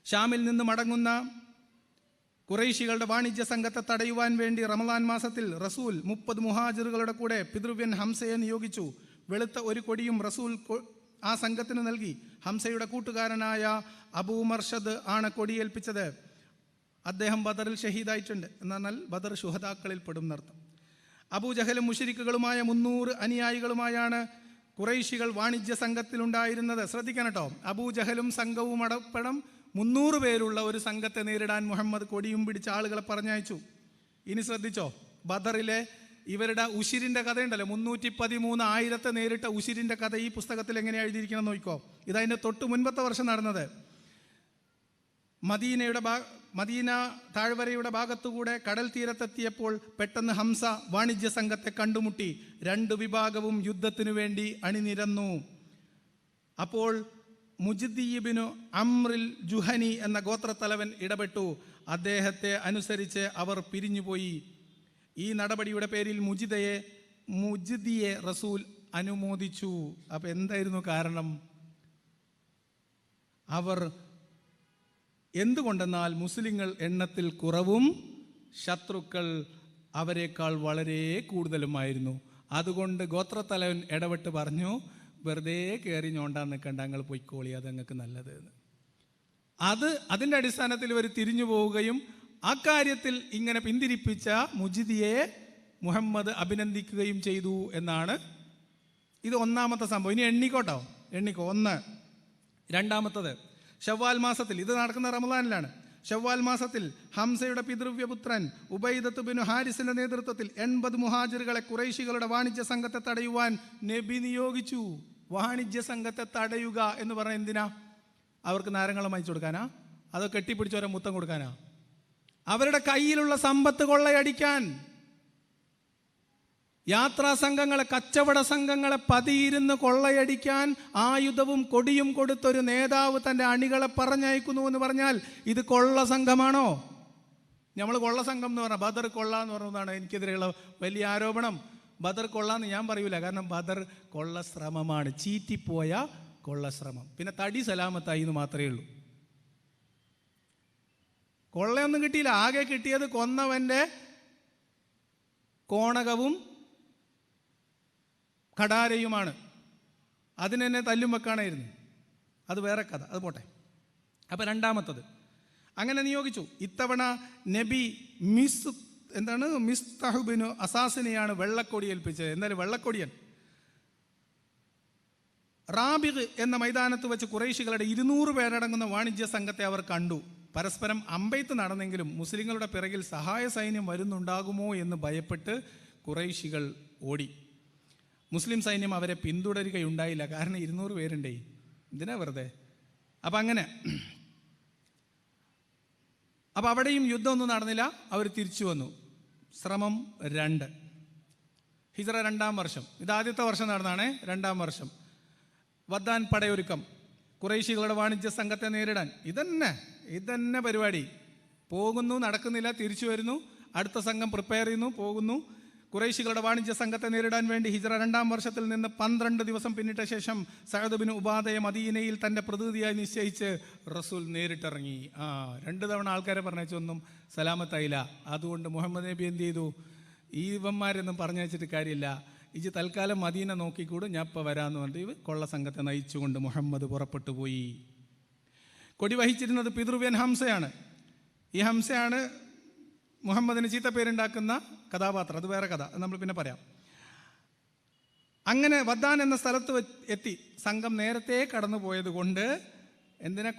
ഷാമിൽ നിന്ന് മടങ്ങുന്ന ഖുറൈശികളുടെ വാണിജ്യ സംഘത്തെ തടയുവാൻ വേണ്ടി റമദാൻ മാസത്തിൽ റസൂൽ 30 മുഹാജിറുകളുടെ കൂടെ പിതൃവ്യൻ ഹംസയെ നിയോഗിച്ചു. വെളുത്ത ഒരു കൊടിയും റസൂൽ ആ സംഘത്തിന് നൽകി. ഹംസയുടെ കൂട്ടുകാരനായ അബൂ മർഷദ് ആണ് കൊടിയേൽപ്പിച്ചത്. അദ്ദേഹം ബദറിൽ ഷഹീദായിട്ടുണ്ട്. എന്നാൽ ബദർ ശുഹദാക്കളിൽ പെടും എന്നർത്ഥം. അബൂജഹലും മുശ്രിക്കുകളുമായ 300 അനുയായികളുമായാണ് ഖുറൈശികൾ വാണിജ്യ സംഘത്തിലുണ്ടായിരുന്നത്. ശ്രദ്ധിക്കണം കേട്ടോ. അബൂജഹലും സംഘവും അടക്കം 300 പേരുള്ള ഒരു സംഘത്തെ നേരിടാൻ മുഹമ്മദ് കൊടിയും പിടിച്ച ആളുകളെ പറഞ്ഞയച്ചു. ഇനി ശ്രദ്ധിച്ചോ, ബദറിലെ ഇവരുടെ ഉശിരിൻ്റെ കഥയുണ്ടല്ലോ, 313,000 നേരിട്ട ഉശിരിൻ്റെ കഥ ഈ പുസ്തകത്തിൽ എങ്ങനെയാണ് എഴുതിയിരിക്കണം നോക്കിക്കോ. ഇതതിൻ്റെ തൊട്ട് മുൻപത്തെ വർഷം നടന്നത്. മദീന താഴ്വരയുടെ ഭാഗത്തുകൂടെ കടൽ തീരത്തെത്തിയപ്പോൾ പെട്ടെന്ന് ഹംസ വാണിജ്യ സംഘത്തെ കണ്ടുമുട്ടി. 2 വിഭാഗവും യുദ്ധത്തിനു വേണ്ടി അണിനിരന്നു. അപ്പോൾ മുജ്ദിയിബ്നു അംറിൽ ജുഹനി എന്ന ഗോത്രത്തലവൻ ഇടപെട്ടു. അദ്ദേഹത്തെ അനുസരിച്ച് അവർ പിരിഞ്ഞുപോയി. ഈ നടപടിയുടെ പേരിൽ മുജ്ദിയെ റസൂൽ അനുമോദിച്ചു. അപ്പം എന്തായിരുന്നു കാരണം? അവർ എന്തുകൊണ്ടെന്നാൽ മുസ്ലിങ്ങൾ എണ്ണത്തിൽ കുറവും ശത്രുക്കൾ അവരെക്കാൾ വളരെ കൂടുതലുമായിരുന്നു. അതുകൊണ്ട് ഗോത്രത്തലവൻ ഇടപെട്ട് പറഞ്ഞു, വെറുതെ കയറി ഞോണ്ടാൻ നിൽക്കണ്ട, ഞങ്ങൾ പൊയ്ക്കോളി, അത് ഞങ്ങൾക്ക് നല്ലത് എന്ന്. അതിൻ്റെ അടിസ്ഥാനത്തിൽ ഇവർ തിരിഞ്ഞു പോവുകയും അക്കാര്യത്തിൽ ഇങ്ങനെ പിന്തിരിപ്പിച്ച മുജ്ദിയെ മുഹമ്മദ് അഭിനന്ദിക്കുകയും ചെയ്തു എന്നാണ്. ഇത് ഒന്നാമത്തെ സംഭവം. ഇനി എണ്ണിക്കോ. 1. രണ്ടാമത്തത്, ഷവ്വാൽ മാസത്തിൽ, ഇത് നടക്കുന്ന റമദാനിലാണ്. ഷവ്വാൽ മാസത്തിൽ ഹംസയുടെ പിതൃവ്യപുത്രൻ ഉബൈദത്ത് ബിനു ഹാരിസിന്റെ നേതൃത്വത്തിൽ 80 മുഹാജിറുകളെ ഖുറൈശികളുടെ വാണിജ്യ സംഘത്തെ തടയുവാൻ നബി നിയോഗിച്ചു. വാണിജ്യ സംഘത്തെ തടയുക എന്ന് പറഞ്ഞാൽ എന്തിനാ? അവർക്ക് നാരങ്ങളും വാങ്ങിച്ചു കൊടുക്കാനാ? അതോ കെട്ടിപ്പിടിച്ചവരെ മുത്തം കൊടുക്കാനാ? അവരുടെ കയ്യിലുള്ള സമ്പത്ത് കൊള്ളയടിക്കാൻ. യാത്രാ സംഘങ്ങളെ, കച്ചവട സംഘങ്ങളെ പതിയിരുന്ന് കൊള്ളയടിക്കാൻ ആയുധവും കൊടിയും കൊടുത്തൊരു നേതാവ് തൻ്റെ അണികളെ പറഞ്ഞയക്കുന്നു എന്ന് പറഞ്ഞാൽ ഇത് കൊള്ള സംഘമാണോ? നമ്മൾ കൊള്ള സംഘം എന്ന് പറഞ്ഞാൽ ബദർ കൊള്ള എന്ന് പറയുന്നതാണ് എനിക്കെതിരെയുള്ള വലിയ ആരോപണം. ബദർ കൊള്ളാന്ന് ഞാൻ പറയൂല, കാരണം ബദർ കൊള്ളശ്രമമാണ്, ചീറ്റിപ്പോയ കൊള്ളശ്രമം. പിന്നെ തടി സലാമത്തായി എന്ന് മാത്രമേ ഉള്ളൂ. കൊള്ളയൊന്നും കിട്ടിയില്ല. ആകെ കിട്ടിയത് കൊന്നവൻ്റെ കോണകവും കടാരയുമാണ്. അതിനെന്നെ തല്ലും വെക്കാനായിരുന്നു. അത് വേറെ കഥ, അത് പോട്ടെ. അപ്പം രണ്ടാമത്തത് അങ്ങനെ നിയോഗിച്ചു. ഇത്തവണ നബി മിസ്തഹുബിനു അസാസിനെയാണ് വെള്ളക്കൊടി ഏൽപ്പിച്ചത്. എന്നാലും വെള്ളക്കൊടിയൻ റാബിഗ് എന്ന മൈതാനത്ത് വെച്ച് ഖുറൈശികളുടെ 200 പേരടങ്ങുന്ന വാണിജ്യ സംഘത്തെ അവർ കണ്ടു. പരസ്പരം അമ്പെയ്ത്ത് നടന്നെങ്കിലും മുസ്ലിങ്ങളുടെ പിറകിൽ സഹായ സൈന്യം വരുന്നുണ്ടാകുമോ എന്ന് ഭയപ്പെട്ട് ഖുറൈശികൾ ഓടി. മുസ്ലിം സൈന്യം അവരെ പിന്തുടരുകയുണ്ടായില്ല, കാരണം 200 പേരുണ്ടേ, എന്തിനാ വെറുതെ. അപ്പം അങ്ങനെ അവിടെയും യുദ്ധമൊന്നും നടന്നില്ല. അവർ തിരിച്ചു വന്നു. ശ്രമം 2. ഹിജ്റ 2-ാം വർഷം. ഇത് ആദ്യത്തെ വർഷം നടന്നതാണേ. 2-ാം വർഷം വദ്ദാൻ പടയൊരുക്കം. ഖുറൈശികളുടെ വാണിജ്യ സംഘത്തെ നേരിടാൻ ഇതന്നെ പരിപാടി. പോകുന്നു, നടക്കുന്നില്ല, തിരിച്ചു വരുന്നു. അടുത്ത സംഘം പ്രിപ്പയർ ചെയ്യുന്നു, പോകുന്നു. ഖുറൈശികളുടെ വാണിജ്യ സംഘത്തെ നേരിടാൻ വേണ്ടി ഹിജ്റ 2-ാം വർഷത്തിൽ നിന്ന് 12 ദിവസം പിന്നിട്ട ശേഷം സഅദ് ബിൻ ഉബാദയെ മദീനയിൽ തൻ്റെ പ്രതിനിധിയായി നിശ്ചയിച്ച് റസൂൽ നേരിട്ടിറങ്ങി. 2 തവണ ആൾക്കാരെ പറഞ്ഞൊന്നും സലാമത്തായില്ല. അതുകൊണ്ട് മുഹമ്മദ് നബി എന്ത് ചെയ്തു? ഇവന്മാരൊന്നും പറഞ്ഞയച്ചിട്ട് കാര്യമില്ല, ഇജ് തൽക്കാലം മദീന നോക്കിക്കൂടും, ഞാൻ ഇപ്പോൾ വരാമെന്ന് പറഞ്ഞിട്ട് കൊള്ള സംഘത്തെ നയിച്ചുകൊണ്ട് മുഹമ്മദ് പുറപ്പെട്ടു പോയി. കൊടി വഹിച്ചിരുന്നത് പിതൃവ്യൻ ഹംസയാണ്. ഈ ഹംസയാണ് മുഹമ്മദിന് ചീത്തപ്പേരുണ്ടാക്കുന്ന കഥാപാത്രം. അത് വേറെ കഥ, നമ്മൾ പിന്നെ പറയാം. അങ്ങനെ വദ്ദാൻ എന്ന സ്ഥലത്ത് എത്തി. സംഘം നേരത്തെ കടന്നു പോയത് കൊണ്ട്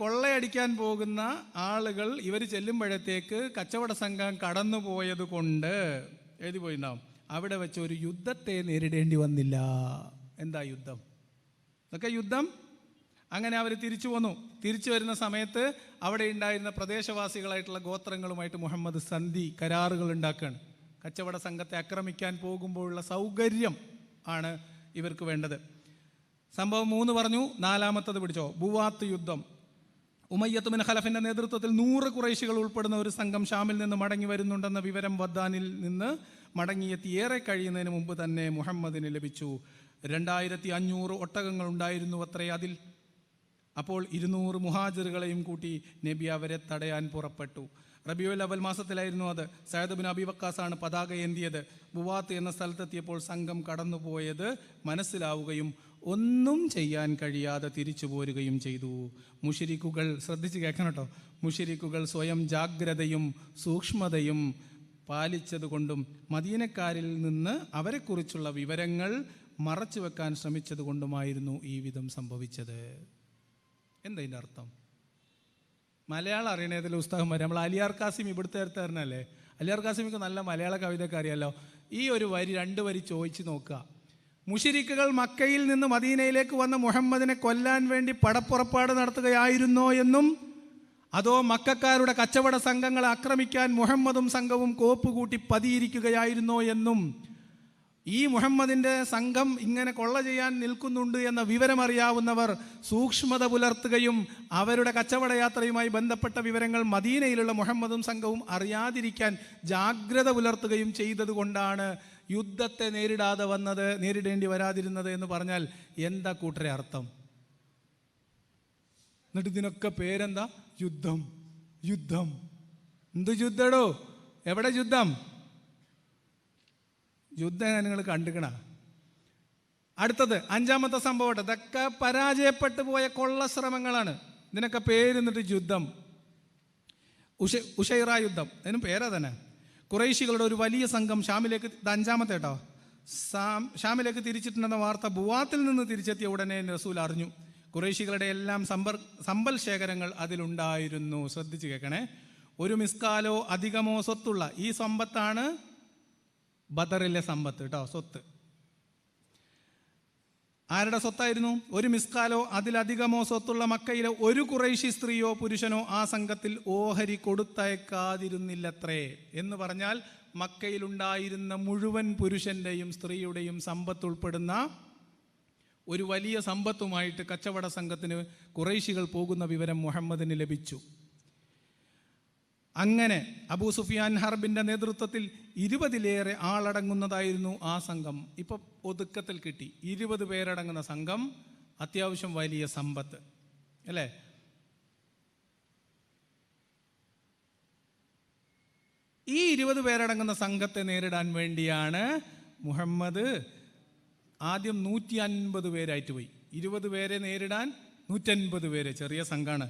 കൊള്ളയടിക്കാൻ പോകുന്ന ആളുകൾ ഇവർ ചെല്ലുമ്പോഴത്തേക്ക് കച്ചവട സംഘം കടന്നു പോയത് കൊണ്ട് എഴുതി പോയിണ്ടാവും, അവിടെ വെച്ച് ഒരു യുദ്ധത്തെ നേരിടേണ്ടി വന്നില്ല. എന്താ യുദ്ധം? ഇതൊക്കെ യുദ്ധം. അങ്ങനെ അവർ തിരിച്ചു വന്നു. തിരിച്ചു വരുന്ന സമയത്ത് അവിടെ ഉണ്ടായിരുന്ന പ്രദേശവാസികളായിട്ടുള്ള ഗോത്രങ്ങളുമായിട്ട് മുഹമ്മദ് സന്ധി കരാറുകൾ ഉണ്ടാക്കുകയാണ്. കച്ചവട സംഘത്തെ ആക്രമിക്കാൻ പോകുമ്പോഴുള്ള സൗകര്യം ആണ് ഇവർക്ക് വേണ്ടത്. സംഭവം 3 പറഞ്ഞു. 4-മത്തത് പിടിച്ചോ. ബുവാത്ത് യുദ്ധം. ഉമയ്യത്ത് ബിൻ ഖലഫിന്റെ നേതൃത്വത്തിൽ 100 ഖുറൈശികൾ ഉൾപ്പെടുന്ന ഒരു സംഘം ഷാമിൽ നിന്ന് മടങ്ങി വരുന്നുണ്ടെന്ന വിവരം വദ്ദാനിൽ നിന്ന് മടങ്ങിയെത്തി ഏറെ കഴിയുന്നതിന് മുമ്പ് തന്നെ മുഹമ്മദിന് ലഭിച്ചു. 2500 ഒട്ടകങ്ങൾ ഉണ്ടായിരുന്നു അത്രേ അതിൽ. അപ്പോൾ 200 മുഹാജിറുകളെയും കൂട്ടി നബി അവരെ തടയാൻ പുറപ്പെട്ടു. റബീഉൽ അവൽ മാസത്തിലായിരുന്നു അത്. സഅദ് ബിൻ അബി വക്കാസാണ് പതാക ഏന്തിയത്. ബുവാത്ത് എന്ന സ്ഥലത്തെത്തിയപ്പോൾ സംഘം കടന്നുപോയത് മനസ്സിലാവുകയും ഒന്നും ചെയ്യാൻ കഴിയാതെ തിരിച്ചു പോരുകയും ചെയ്തു. മുശ്രിക്കുകൾ, ശ്രദ്ധിച്ച് കേൾക്കണം കേട്ടോ, മുശ്രിക്കുകൾ സ്വയം ജാഗ്രതയും സൂക്ഷ്മതയും പാലിച്ചതുകൊണ്ടും മദീനക്കാരിൽ നിന്ന് അവരെക്കുറിച്ചുള്ള വിവരങ്ങൾ മറച്ചു വെക്കാൻ ശ്രമിച്ചതുകൊണ്ടുമായിരുന്നു ഈ വിധം സംഭവിച്ചത്. എന്താ ഇതിൻ്റെ അർത്ഥം? മലയാളം അറിയണതിൽ ഉസ്താഹന്മാർ, നമ്മൾ അലിയാർ കാസിം ഇവിടുത്തെ അടുത്തറിഞ്ഞല്ലേ, അലിയാർ കാസിമിക്ക് നല്ല മലയാള കവിതയൊക്കെ അറിയാമല്ലോ. ഈ ഒരു വരി 2 വരി ചോദിച്ച് നോക്കുക. മുശ്രിക്കുകൾ മക്കയിൽ നിന്ന് മദീനയിലേക്ക് വന്ന മുഹമ്മദിനെ കൊല്ലാൻ വേണ്ടി പടപ്പുറപ്പാട് നടത്തുകയായിരുന്നോ എന്നും, അതോ മക്കക്കാരുടെ കച്ചവട സംഘങ്ങളെ ആക്രമിക്കാൻ മുഹമ്മദും സംഘവും കോപ്പുകൂട്ടി പതിയിരിക്കുകയായിരുന്നോ എന്നും, ഈ മുഹമ്മദിൻ്റെ സംഘം ഇങ്ങനെ കൊള്ള ചെയ്യാൻ നിൽക്കുന്നുണ്ട് എന്ന വിവരമറിയാവുന്നവർ സൂക്ഷ്മത പുലർത്തുകയും അവരുടെ കച്ചവടയാത്രയുമായി ബന്ധപ്പെട്ട വിവരങ്ങൾ മദീനയിലുള്ള മുഹമ്മദും സംഘവും അറിയാതിരിക്കാൻ ജാഗ്രത പുലർത്തുകയും ചെയ്തതുകൊണ്ടാണ് യുദ്ധത്തെ നേരിടേണ്ടി വരാതിരുന്നത് എന്ന് പറഞ്ഞാൽ എന്താ കൂട്ടരെ അർത്ഥം? എന്നിട്ട് ഇതിനൊക്കെ പേരെന്താ? യുദ്ധം. യുദ്ധം എന്ത് യുദ്ധടോ? എവിടെ യുദ്ധം? യുദ്ധം നിങ്ങൾ കണ്ടുകണ. അടുത്തത് 5ാമത്തെ സംഭവം. ഇതൊക്കെ പരാജയപ്പെട്ടു പോയ കൊള്ളശ്രമങ്ങളാണ്. ഇതിനൊക്കെ പേരെന്നിട്ട് യുദ്ധം. ഉഷൈറ യുദ്ധം, അതിനും പേരാ തന്നെ. ഖുറൈശികളുടെ ഒരു വലിയ സംഘം ഷാമിലേക്ക്, 5ാമത്തെ കേട്ടോ, ഷാമിലേക്ക് തിരിച്ചിട്ടുണ്ടെന്ന വാർത്ത ബുവാത്തിൽ നിന്ന് തിരിച്ചെത്തിയ ഉടനെ റസൂൽ അറിഞ്ഞു. ഖുറൈശികളുടെ എല്ലാം സമ്പൽ ശേഖരങ്ങൾ അതിലുണ്ടായിരുന്നു. ശ്രദ്ധിച്ച് കേൾക്കണേ. 1 മിസ്കാലോ അധികമോ സ്വത്തുള്ള ഈ സമ്പത്താണ് ബദറിലെ സമ്പത്ത് കേട്ടോ, സ്വത്ത്. ആരുടെ സ്വത്തായിരുന്നു? 1 മിസ്കാലോ അതിലധികമോ സ്വത്തുള്ള മക്കയിലെ ഒരു ഖുറൈശി സ്ത്രീയോ പുരുഷനോ ആ സംഘത്തിൽ ഓഹരി കൊടുത്തയക്കാതിരുന്നില്ലത്രേ. എന്ന് പറഞ്ഞാൽ മക്കയിലുണ്ടായിരുന്ന മുഴുവൻ പുരുഷന്റെയും സ്ത്രീയുടെയും സമ്പത്ത് ഉൾപ്പെടുന്ന ഒരു വലിയ സമ്പത്തുമായിട്ട് കച്ചവട സംഘത്തിന് ഖുറൈശികൾ പോകുന്ന വിവരം മുഹമ്മദിന് ലഭിച്ചു. അങ്ങനെ അബൂ സുഫിയാൻ ഹർബിന്റെ നേതൃത്വത്തിൽ 20ലേറെ ആളടങ്ങുന്നതായിരുന്നു ആ സംഘം. ഇപ്പൊ ഒതുക്കത്തിൽ കിട്ടി. 20 പേരടങ്ങുന്ന സംഘം, അത്യാവശ്യം വലിയ സമ്പത്ത് അല്ലേ? ഈ 20 പേരടങ്ങുന്ന സംഘത്തെ നേരിടാൻ വേണ്ടിയാണ് മുഹമ്മദ് ആദ്യം 150 പേരായിട്ട് പോയി. 20 പേരെ നേരിടാൻ 150 പേര്, ചെറിയ സംഘമാണ്.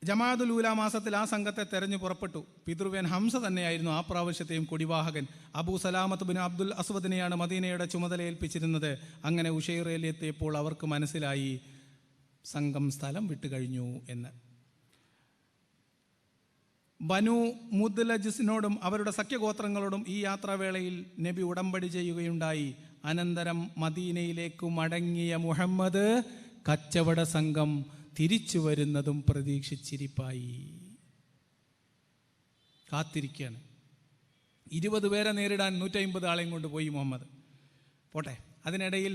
ജമാഅത്തുൽ ഊല മാസത്തിൽ ആ സംഘത്തെ തെരഞ്ഞു പുറപ്പെട്ടു. പിതൃവ്യൻ ഹംസ തന്നെയായിരുന്നു ആ പ്രാവശ്യത്തെയും കൊടിവാഹകൻ. അബൂ സലാമത്ത് ബിൻ അബ്ദുൽ അസ്വദിനെയാണ് മദീനയുടെ ചുമതല ഏൽപ്പിച്ചിരുന്നത്. അങ്ങനെ ഉഷൈറയിലെത്തിയപ്പോൾ അവർക്ക് മനസ്സിലായി സംഘം സ്ഥലം വിട്ടുകഴിഞ്ഞു എന്ന്. ബനു മുദ്ലജിസിനോടും അവരുടെ സഖ്യഗോത്രങ്ങളോടും ഈ യാത്രാവേളയിൽ നബി ഉടമ്പടി ചെയ്യുകയുണ്ടായി. അനന്തരം മദീനയിലേക്ക് മടങ്ങിയ മുഹമ്മദ് കച്ചവട സംഘം തിരിച്ചു വരുന്നതും പ്രതീക്ഷിച്ചിരിപ്പായി. കാത്തിരിക്കുകയാണ്. 20 പേരെ നേരിടാൻ 150 ആളെയും കൊണ്ട് പോയി മുഹമ്മദ്. പോട്ടെ, അതിനിടയിൽ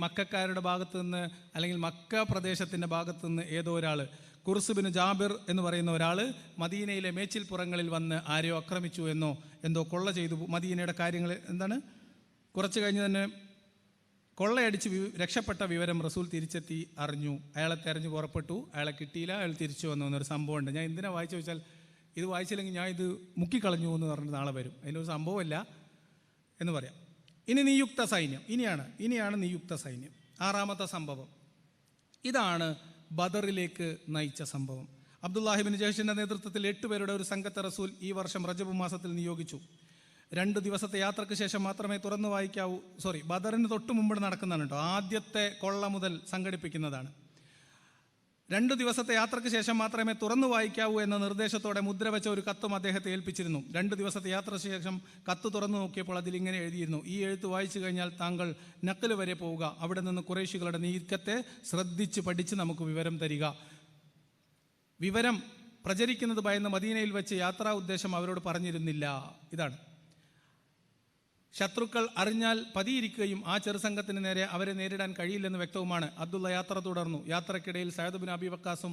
മക്കക്കാരുടെ ഭാഗത്തു നിന്ന്, അല്ലെങ്കിൽ മക്ക പ്രദേശത്തിൻ്റെ ഭാഗത്തു നിന്ന് ഏതോ ഒരാൾ, ഖുർസ് ബിൻ ജാബിർ എന്ന് പറയുന്ന ഒരാൾ മദീനയിലെ മേച്ചിൽപ്പുറങ്ങളിൽ വന്ന് ആരെയോ ആക്രമിച്ചു എന്നോ എന്തോ കൊള്ള ചെയ്തു. മദീനയുടെ കാര്യങ്ങൾ എന്താണ്, കുറച്ച് കഴിഞ്ഞ് തന്നെ കൊള്ളയടിച്ച് രക്ഷപ്പെട്ട വിവരം റസൂൽ തിരിച്ചെത്തി അറിഞ്ഞു. അയാളെ തെരഞ്ഞു പുറപ്പെട്ടു. അയാളെ കിട്ടിയില്ല, അയാൾ തിരിച്ചു വന്നു എന്നൊരു സംഭവമുണ്ട്. ഞാൻ എന്തിനാ വായിച്ചു വെച്ചാൽ, ഇത് വായിച്ചില്ലെങ്കിൽ ഞാൻ ഇത് മുക്കിക്കളഞ്ഞു എന്ന് പറഞ്ഞിട്ട് നാളെ വരും. അതിനൊരു സംഭവമില്ല എന്ന് പറയാം. ഇനി നിയുക്ത സൈന്യം, ഇനിയാണ് നിയുക്ത സൈന്യം. 6ാമത്തെ സംഭവം. ഇതാണ് ബദറിലേക്ക് നയിച്ച സംഭവം. അബ്ദുല്ലാഹിബിൻ ജഹ്ഷിന്റെ നേതൃത്വത്തിൽ 8 പേരുടെ ഒരു സംഘത്തെ റസൂൽ ഈ വർഷം റജബ് മാസത്തിൽ നിയോഗിച്ചു. 2 ദിവസത്തെ യാത്രയ്ക്ക് ശേഷം മാത്രമേ തുറന്നു വായിക്കാവൂ. ബദറിന് തൊട്ട് മുമ്പ് നടക്കുന്നതാണ് കേട്ടോ. ആദ്യത്തെ കൊള്ള മുതൽ സംഘടിപ്പിക്കുന്നതാണ്. 2 ദിവസത്തെ യാത്രയ്ക്ക് ശേഷം മാത്രമേ തുറന്നു വായിക്കാവൂ എന്ന നിർദ്ദേശത്തോടെ മുദ്ര വെച്ച ഒരു കത്തും അദ്ദേഹത്തെ ഏൽപ്പിച്ചിരുന്നു. 2 ദിവസത്തെ യാത്രയ്ക്ക് ശേഷം കത്ത് തുറന്നു നോക്കിയപ്പോൾ അതിലിങ്ങനെ എഴുതിയിരുന്നു: ഈ എഴുത്ത് വായിച്ചു കഴിഞ്ഞാൽ താങ്കൾ നഖൽ വരെ പോവുക. അവിടെ നിന്ന് ഖുറൈശികളുടെ നീക്കത്തെ ശ്രദ്ധിച്ച് പഠിച്ച് നമുക്ക് വിവരം തരിക. വിവരം പ്രചരിക്കുന്നത് ഭയന്ന് മദീനയിൽ വെച്ച് യാത്രാ ഉദ്ദേശം അവരോട് പറഞ്ഞിരുന്നില്ല. ഇതാണ്. ശത്രുക്കൾ അറിഞ്ഞാൽ പതിയിരിക്കുകയും ആ ചെറുസംഘത്തിന് നേരെ അവരെ നേരിടാൻ കഴിയില്ലെന്ന് വ്യക്തവുമാണ്. അബ്ദുള്ള യാത്ര തുടർന്നു. യാത്രക്കിടയിൽ സഅദ് ബിൻ അബി വക്കാസും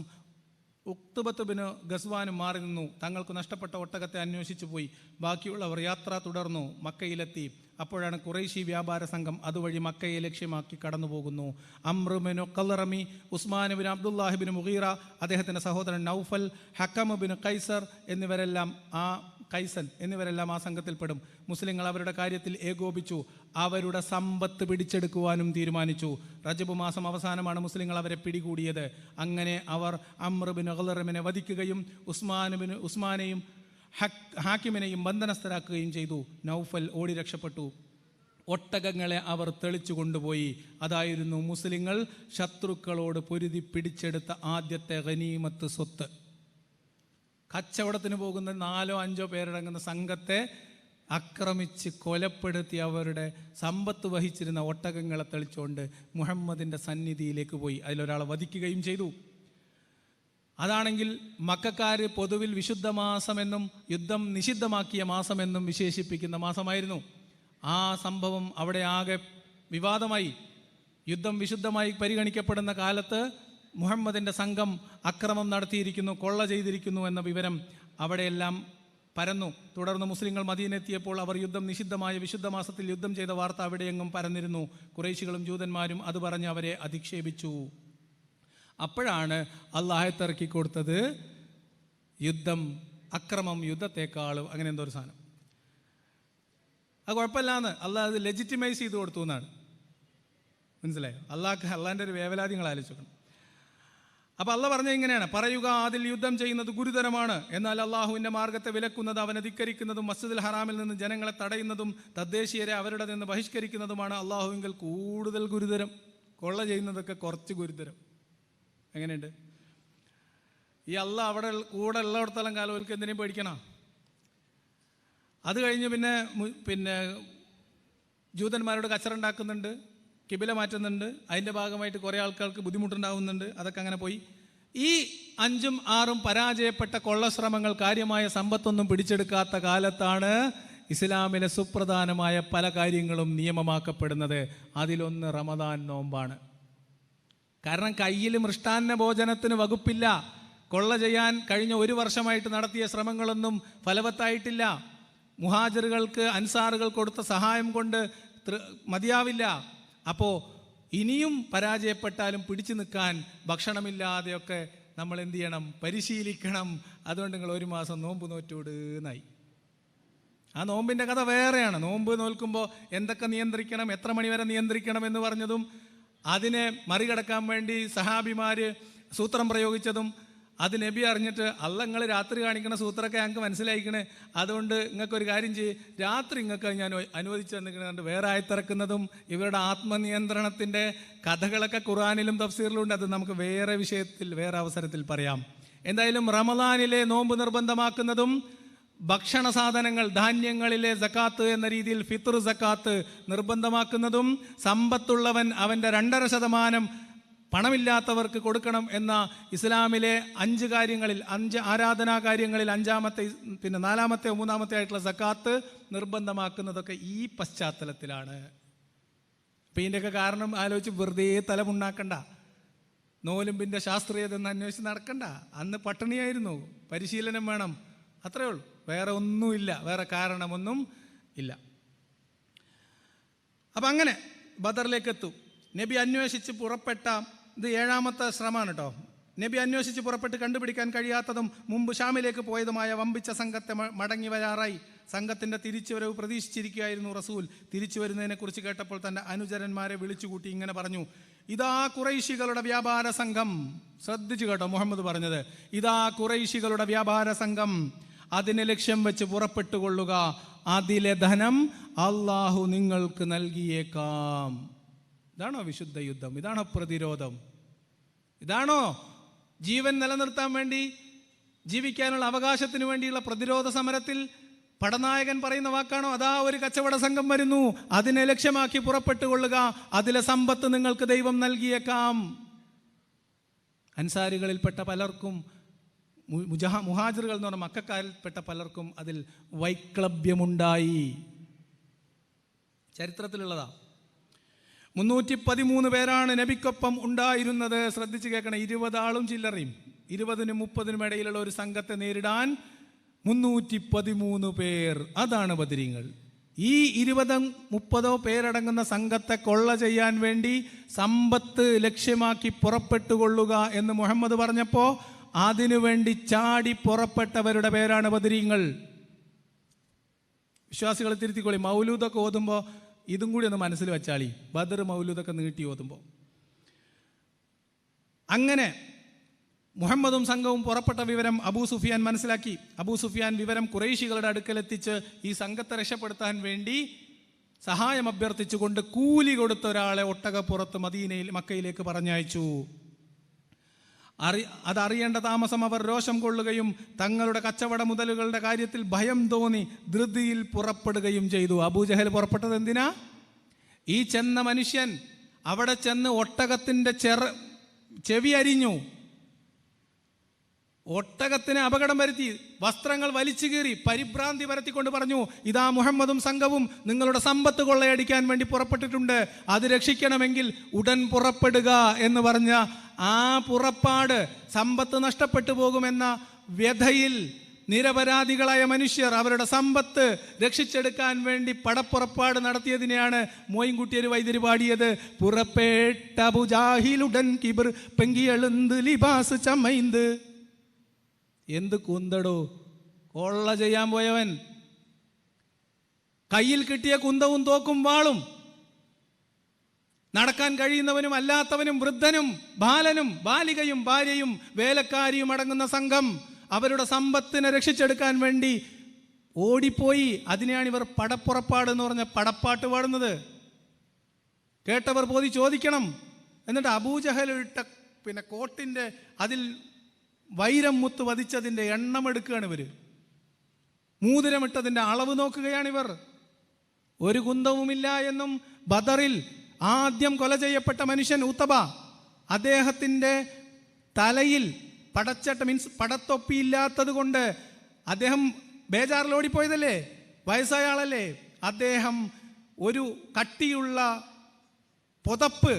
ഉഖ്തുബത്ത് ബിൻ ഗസ്വാനും മാറി നിന്നു. തങ്ങൾക്ക് നഷ്ടപ്പെട്ട ഒട്ടകത്തെ അന്വേഷിച്ചു പോയി. ബാക്കിയുള്ളവർ യാത്ര തുടർന്നു. മക്കയിലെത്തി. അപ്പോഴാണ് ഖുറൈശി വ്യാപാര സംഘം അതുവഴി മക്കയെ ലക്ഷ്യമാക്കി കടന്നു പോകുന്നു. അംർ ബിൻ ഖൽറമി, ഉസ്മാൻ ബിൻ അബ്ദുല്ലാഹിബിൻ മുഗീറ, അദ്ദേഹത്തിൻ്റെ സഹോദരൻ നൗഫൽ, ഹക്കം ബിൻ കൈസർ എന്നിവരെല്ലാം ആ സംഘത്തിൽപ്പെടും. മുസ്ലിങ്ങൾ അവരുടെ കാര്യത്തിൽ ഏകോപിച്ചു. അവരുടെ സമ്പത്ത് പിടിച്ചെടുക്കുവാനും തീരുമാനിച്ചു. റജബ് മാസം അവസാനമാണ് മുസ്ലിങ്ങൾ അവരെ പിടികൂടിയത്. അങ്ങനെ അവർ അംർ ബിൻ ഖൽറമിനെ വധിക്കുകയും ഉസ്മാനെയും ഹാക്കിമിനെയും ബന്ധനസ്ഥരാക്കുകയും ചെയ്തു. നൗഫൽ ഓടി രക്ഷപ്പെട്ടു. ഒട്ടകങ്ങളെ അവർ തെളിച്ചു കൊണ്ടുപോയി. അതായിരുന്നു മുസ്ലിങ്ങൾ ശത്രുക്കളോട് പൊരുതി പിടിച്ചെടുത്ത ആദ്യത്തെ ഗനീമത്ത് സ്വത്ത്. കച്ചവടത്തിന് പോകുന്ന 4-5 പേരടങ്ങുന്ന സംഘത്തെ ആക്രമിച്ച് കൊലപ്പെടുത്തി അവരുടെ സമ്പത്ത് വഹിച്ചിരുന്ന ഒട്ടകങ്ങളെ തെളിച്ചുകൊണ്ട് മുഹമ്മദിൻ്റെ സന്നിധിയിലേക്ക് പോയി. അതിലൊരാളെ വധിക്കുകയും ചെയ്തു. അതാണെങ്കിൽ മക്കക്കാർ പൊതുവിൽ വിശുദ്ധ മാസമെന്നും യുദ്ധം നിഷിദ്ധമാക്കിയ മാസമെന്നും വിശേഷിപ്പിക്കുന്ന മാസമായിരുന്നു. ആ സംഭവം അവിടെ ആകെ വിവാദമായി. യുദ്ധം വിശുദ്ധമായി പരിഗണിക്കപ്പെടുന്ന കാലത്ത് മുഹമ്മദിൻ്റെ സംഘം അക്രമം നടത്തിയിരിക്കുന്നു, കൊള്ള ചെയ്തിരിക്കുന്നു എന്ന വിവരം അവിടെയെല്ലാം പരന്നു. തുടർന്ന് മുസ്ലിങ്ങൾ മദീനയെത്തിയപ്പോൾ അവർ യുദ്ധം നിഷിദ്ധമായ വിശുദ്ധ മാസത്തിൽ യുദ്ധം ചെയ്ത വാർത്ത അവിടെയെങ്ങും പരന്നിരുന്നു. ഖുറൈശികളും ജൂതന്മാരും അത് പറഞ്ഞ് അവരെ അധിക്ഷേപിച്ചു. അപ്പോഴാണ് അള്ളാഹ് ഇറക്കി കൊടുത്തത് യുദ്ധം, അക്രമം യുദ്ധത്തെക്കാളും അങ്ങനെ എന്തോ ഒരു സാധനം. അത് കുഴപ്പമില്ലാന്ന് അള്ളാഹ് അത് ലെജിറ്റിമൈസ് ചെയ്ത് കൊടുത്തു എന്നാണ്. മനസ്സിലായോ? അള്ളാഹിൻ്റെ ഒരു വേവലാതികൾ ആലോചിക്കണം. അപ്പം അള്ളാഹ് പറഞ്ഞത് ഇങ്ങനെയാണ്: പറയുക, അതിൽ യുദ്ധം ചെയ്യുന്നത് ഗുരുതരമാണ്. എന്നാൽ അള്ളാഹുവിൻ്റെ മാർഗത്തെ വിലക്കുന്നതും അവനെ ധിക്കരിക്കുന്നതും മസ്ജിദുൽ ഹറാമിൽ നിന്ന് ജനങ്ങളെ തടയുന്നതും തദ്ദേശീയരെ അവരുടെ നിന്ന് ബഹിഷ്കരിക്കുന്നതുമാണ് അള്ളാഹുവിങ്കിൽ കൂടുതൽ ഗുരുതരം. കൊള്ള ചെയ്യുന്നതൊക്കെ കുറച്ച് ഗുരുതരം. എങ്ങനെയുണ്ട്? ഈ അള്ളാഹ് അവിടെ കൂടെ ഉള്ളിടത്തോളം കാലം അവർക്ക് എന്തിനേയും പേടിക്കണം. അത് കഴിഞ്ഞ് പിന്നെ ജൂതന്മാരോട് കച്ചറ ഉണ്ടാക്കുന്നുണ്ട്, കിബില മാറ്റുന്നുണ്ട്. അതിൻ്റെ ഭാഗമായിട്ട് കുറേ ആൾക്കാർക്ക് ബുദ്ധിമുട്ടുണ്ടാകുന്നുണ്ട്. അതൊക്കെ അങ്ങനെ പോയി. ഈ 5ഉം 6ഉം പരാജയപ്പെട്ട കൊള്ളശ്രമങ്ങൾ കാര്യമായ സമ്പത്തൊന്നും പിടിച്ചെടുക്കാത്ത കാലത്താണ് ഇസ്ലാമിലെ സുപ്രധാനമായ പല കാര്യങ്ങളും നിയമമാക്കപ്പെടുന്നത്. അതിലൊന്ന് റമദാൻ നോമ്പാണ്. കാരണം കയ്യിൽ മൃഷ്ടാന്ന ഭോജനത്തിന് വകുപ്പില്ല. കൊള്ള ചെയ്യാൻ കഴിഞ്ഞ 1 വർഷമായിട്ട് നടത്തിയ ശ്രമങ്ങളൊന്നും ഫലവത്തായിട്ടില്ല. മുഹാജിറുകൾക്ക് അൻസാറുകൾ കൊടുത്ത സഹായം കൊണ്ട് മതിയാവില്ല. അപ്പോൾ ഇനിയും പരാജയപ്പെട്ടാലും പിടിച്ചു നിൽക്കാൻ ഭക്ഷണമില്ലാതെയൊക്കെ നമ്മൾ എന്ത് ചെയ്യണം? പരിശീലിക്കണം. അതുകൊണ്ട് നിങ്ങൾ 1 മാസം നോമ്പ് നോറ്റോട് എന്നായി. ആ നോമ്പിൻ്റെ കഥ വേറെയാണ്. നോമ്പ് നോൽക്കുമ്പോൾ എന്തൊക്കെ നിയന്ത്രിക്കണം, എത്ര മണിവരെ നിയന്ത്രിക്കണം എന്ന് പറഞ്ഞതും അതിനെ മറികടക്കാൻ വേണ്ടി സഹാബിമാർ സൂത്രം പ്രയോഗിച്ചതും അത് നബി അറിഞ്ഞിട്ട് നിങ്ങൾ രാത്രി കാണിക്കണ സൂത്രമൊക്കെ ഞങ്ങൾക്ക് മനസ്സിലായിക്കണേ, അതുകൊണ്ട് നിങ്ങൾക്കൊരു കാര്യം ചെയ്യ്, രാത്രി നിങ്ങൾക്ക് ഞാൻ അനുവദിച്ചു തന്നിട്ടുണ്ട് വേറെ ആയത്തിറക്കുന്നതും ഇവരുടെ ആത്മനിയന്ത്രണത്തിൻ്റെ കഥകളൊക്കെ ഖുർആനിലും തഫ്സീറിലും ഉണ്ട്. അത് നമുക്ക് വേറെ വിഷയത്തിൽ വേറെ അവസരത്തിൽ പറയാം. എന്തായാലും റമദാനിലെ നോമ്പ് നിർബന്ധമാക്കുന്നതും ഭക്ഷണ സാധനങ്ങൾ ധാന്യങ്ങളിലെ സക്കാത്ത് എന്ന രീതിയിൽ ഫിത്ർ സക്കാത്ത് നിർബന്ധമാക്കുന്നതും സമ്പത്തുള്ളവൻ അവൻ്റെ 2.5% പണമില്ലാത്തവർക്ക് കൊടുക്കണം എന്ന ഇസ്ലാമിലെ 5 കാര്യങ്ങളിൽ 5 ആരാധനാ കാര്യങ്ങളിൽ 5-ാമത്തെ 4-ാമത്തെ 3-ാമത്തെ ആയിട്ടുള്ള സക്കാത്ത് നിർബന്ധമാക്കുന്നതൊക്കെ ഈ പശ്ചാത്തലത്തിലാണ്. അപ്പം ഇതിൻ്റെയൊക്കെ കാരണം ആലോചിച്ച് വെറുതെ തലമുണ്ടാക്കണ്ട. നോലുമ്പിൻ്റെ ശാസ്ത്രീയത എന്ന് അന്വേഷിച്ച് നടക്കണ്ട. അന്ന് പട്ടിണിയായിരുന്നു, പരിശീലനം വേണം, അത്രയേ ഉള്ളൂ. വേറെ ഒന്നുമില്ല, വേറെ കാരണമൊന്നും ഇല്ല. അപ്പം അങ്ങനെ ബദറിലേക്ക് എത്തും. നബി അന്വേഷിച്ച് പുറപ്പെട്ട ഇത് 7-ാമത്തെ ശ്രമമാണ് കേട്ടോ. നബി അന്വേഷിച്ച് പുറപ്പെട്ട് കണ്ടുപിടിക്കാൻ കഴിയാത്തതും മുമ്പ് ഷാമിലേക്ക് പോയതുമായ വമ്പിച്ച സംഘത്തെ മടങ്ങി വരാറായി. സംഘത്തിൻ്റെ തിരിച്ചുവരവ് പ്രതീക്ഷിച്ചിരിക്കുകയായിരുന്നു റസൂൽ. തിരിച്ചു വരുന്നതിനെക്കുറിച്ച് കേട്ടപ്പോൾ തൻ്റെ അനുചരന്മാരെ വിളിച്ചുകൂട്ടി ഇങ്ങനെ പറഞ്ഞു: ഇതാ ഖുറൈശികളുടെ വ്യാപാര സംഘം. ശ്രദ്ധിച്ചു കേട്ടോ മുഹമ്മദ് പറഞ്ഞത്. ഇതാ ഖുറൈശികളുടെ വ്യാപാര സംഘം, അതിനെ ലക്ഷ്യം വെച്ച് പുറപ്പെട്ടുകൊള്ളുക. അതിലെ ധനം അള്ളാഹു നിങ്ങൾക്ക് നൽകിയേക്കാം. ഇതാണോ വിശുദ്ധ യുദ്ധം? ഇതാണോ പ്രതിരോധം? ഇതാണോ ജീവൻ നിലനിർത്താൻ വേണ്ടി, ജീവിക്കാനുള്ള അവകാശത്തിന് വേണ്ടിയുള്ള പ്രതിരോധ സമരത്തിൽ പടനായകൻ പറയുന്ന വാക്കാണോ? അതാ ഒരു കച്ചവട സംഘം വരുന്നു, അതിനെ ലക്ഷ്യമാക്കി പുറപ്പെട്ടുകൊള്ളുക, അതിലെ സമ്പത്ത് നിങ്ങൾക്ക് ദൈവം നൽകിയേക്കാം. അൻസാരികളിൽപ്പെട്ട പലർക്കും, മുഹാജിറുകൾ എന്ന് പറഞ്ഞ മക്കക്കാരിൽപ്പെട്ട പലർക്കും അതിൽ വൈക്ലഭ്യമുണ്ടായി. ചരിത്രത്തിലുള്ളതാ. 313 പേരാണ് നബിക്കൊപ്പം ഉണ്ടായിരുന്നത്. ശ്രദ്ധിച്ച് കേൾക്കണം. 20 ആളും ചില്ലറയും 20-നും 30-നും ഇടയിലുള്ള ഒരു സംഘത്തെ നേരിടാൻ 313 പേർ. അതാണ് ബദരീങ്ങൾ. ഈ 20-30 പേരടങ്ങുന്ന സംഘത്തെ കൊള്ള ചെയ്യാൻ വേണ്ടി സമ്പത്ത് ലക്ഷ്യമാക്കി പുറപ്പെട്ടുകൊള്ളുക എന്ന് മുഹമ്മദ് പറഞ്ഞപ്പോൾ അതിനുവേണ്ടി ചാടി പുറപ്പെട്ടവരുടെ പേരാണ് ബദരീങ്ങൾ. വിശ്വാസികൾ തിരുത്തിക്കൊള്ളി. മൗലൂദൊക്കെ ഓതുമ്പോൾ ഇതും കൂടി ഒന്ന് മനസ്സിൽ വെച്ചാളി. ബദർ മൗലൂദൊക്കെ നീട്ടി ഓതുമ്പോൾ അങ്ങനെ മുഹമ്മദും സംഘവും പുറപ്പെട്ട വിവരം അബൂ സുഫിയാൻ മനസ്സിലാക്കി. അബൂ സുഫിയാൻ വിവരം ഖുറൈശികളുടെ അടുക്കലെത്തിച്ച് ഈ സംഘത്തെ രക്ഷപ്പെടുത്താൻ വേണ്ടി സഹായം അഭ്യർത്ഥിച്ചുകൊണ്ട് കൂലി കൊടുത്ത ഒരാളെ ഒട്ടകപ്പുറത്ത് മക്കയിലേക്ക് പറഞ്ഞയച്ചു. അതറിയേണ്ട താമസം അവർ രോഷം കൊള്ളുകയും തങ്ങളുടെ കച്ചവട മുതലുകളുടെ കാര്യത്തിൽ ഭയം തോന്നി ധൃതിയിൽ പുറപ്പെടുകയും ചെയ്തു. അബൂജഹൽ പുറപ്പെട്ടത് എന്തിനാ? ഈ ചെന്ന മനുഷ്യൻ അവിടെ ചെന്ന് ഒട്ടകത്തിൻ്റെ ചെവി അരിഞ്ഞു, ഒട്ടകത്തിന് അപകടം വരുത്തി, വസ്ത്രങ്ങൾ വലിച്ചു കീറി, പരിഭ്രാന്തി പരത്തിക്കൊണ്ട് പറഞ്ഞു, ഇതാ മുഹമ്മദും സംഘവും നിങ്ങളുടെ സമ്പത്ത് കൊള്ളയടിക്കാൻ വേണ്ടി പുറപ്പെട്ടിട്ടുണ്ട്, അത് രക്ഷിക്കണമെങ്കിൽ ഉടൻ പുറപ്പെടുക എന്ന് പറഞ്ഞ ആ പുറപ്പാട് സമ്പത്ത് നഷ്ടപ്പെട്ടു പോകുമെന്ന വ്യഥയിൽ നിരപരാധികളായ മനുഷ്യർ അവരുടെ സമ്പത്ത് രക്ഷിച്ചെടുക്കാൻ വേണ്ടി പടപ്പുറപ്പാട് നടത്തിയതിനെയാണ് മോയിൻകുട്ടിയർ വൈദ്യര് പാടിയത്. പുറപ്പെട്ട അബൂജാഹിലുടൻ കിബർ പെങ്കിയെളുന്ത് ലിബാസ് ചമൈന്ത്. എന്ത് കുന്തടോ, കൊള്ള ചെയ്യാൻ പോയവൻ, കയ്യിൽ കിട്ടിയ കുന്തവും തോക്കും വാളും, നടക്കാൻ കഴിയുന്നവനും അല്ലാത്തവനും വൃദ്ധനും ബാലനും ബാലികയും ഭാര്യയും വേലക്കാരിയും അടങ്ങുന്ന സംഘം അവരുടെ സമ്പത്തിനെ രക്ഷിച്ചെടുക്കാൻ വേണ്ടി ഓടിപ്പോയി. അതിനെയാണ് ഇവർ പടപ്പുറപ്പാട് എന്ന് പറഞ്ഞ പടപ്പാട്ട് പാടുന്നത്. കേട്ടവർ പോയി ചോദിക്കണം. എന്നിട്ട് അബൂജഹൽ ഇട്ട കോട്ടിൻ്റെ അതിൽ വൈരം മുത്ത് വധിച്ചതിൻ്റെ എണ്ണം എടുക്കുകയാണ് ഇവർ. മൂതിരമിട്ടതിൻ്റെ അളവ് നോക്കുകയാണിവർ. ഒരു കുന്തവുമില്ല എന്നും ബദറിൽ ആദ്യം കൊല ചെയ്യപ്പെട്ട മനുഷ്യൻ ഉത്തബ, അദ്ദേഹത്തിൻ്റെ തലയിൽ പടച്ചട്ട മീൻസ് പടത്തൊപ്പിയില്ലാത്തത് കൊണ്ട് അദ്ദേഹം ബേജാറിൽ ഓടിപ്പോയതല്ലേ, വയസ്സായ ആളല്ലേ, അദ്ദേഹം ഒരു കട്ടിയുള്ള പുതപ്പ്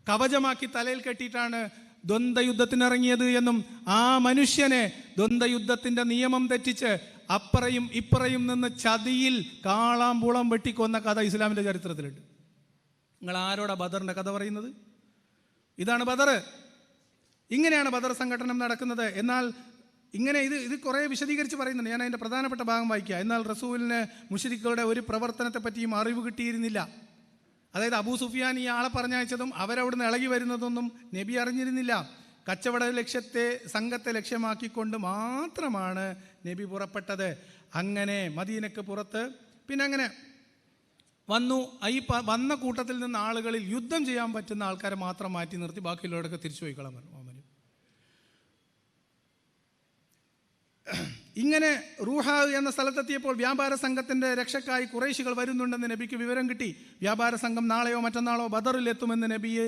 കവചമാക്കി തലയിൽ കെട്ടിയിട്ടാണ് ദ്വന്ദ്വയുദ്ധത്തിനിറങ്ങിയത് എന്നും ആ മനുഷ്യനെ ദ്വന്ദ്വയുദ്ധത്തിൻ്റെ നിയമം തെറ്റിച്ച് അപ്പറയും ഇപ്പറയും നിന്ന് ചതിയിൽ കാളാമ്പുളം വെട്ടിക്കൊന്ന കഥ ഇസ്ലാമിൻ്റെ ചരിത്രത്തിലുണ്ട്. നിങ്ങൾ ആരോടാ ബദറിൻ്റെ കഥ പറയുന്നത്? ഇതാണ് ബദർ. ഇങ്ങനെയാണ് ബദർ സംഘടന നടക്കുന്നത്. എന്നാൽ ഇങ്ങനെ ഇത് കുറേ വിശദീകരിച്ച് പറയുന്നുണ്ട്. ഞാൻ അതിൻ്റെ പ്രധാനപ്പെട്ട ഭാഗം വായിക്കുക. എന്നാൽ റസൂലിന് മുശ്രിക്കുകളുടെ ഒരു പ്രവർത്തനത്തെ പറ്റിയും അറിവ് കിട്ടിയിരുന്നില്ല. അതായത് അബൂ സുഫിയാൻ ഈ ആളെ പറഞ്ഞയച്ചതും അവരവിടുന്ന് ഇളകി വരുന്നതൊന്നും നബി അറിഞ്ഞിരുന്നില്ല. കച്ചവട സംഘത്തെ ലക്ഷ്യമാക്കിക്കൊണ്ട് മാത്രമാണ് നബി പുറപ്പെട്ടത്. അങ്ങനെ മദീനക്ക് പുറത്ത് പിന്നെ അങ്ങനെ വന്ന കൂട്ടത്തിൽ നിന്ന് ആളുകളിൽ യുദ്ധം ചെയ്യാൻ പറ്റുന്ന ആൾക്കാരെ മാത്രം മാറ്റി നിർത്തി ബാക്കിയുള്ളവരൊക്കെ തിരിച്ചു പോയിക്കളാൻ പറഞ്ഞു. ഇങ്ങനെ റൂഹ എന്ന സ്ഥലത്തെത്തിയപ്പോൾ വ്യാപാര സംഘത്തിൻ്റെ രക്ഷക്കായി ഖുറൈശികൾ വരുന്നുണ്ടെന്ന് നബിക്ക് വിവരം കിട്ടി. വ്യാപാര സംഘം നാളെയോ മറ്റന്നാളോ ബദറിലെത്തുമെന്ന് നബിയെ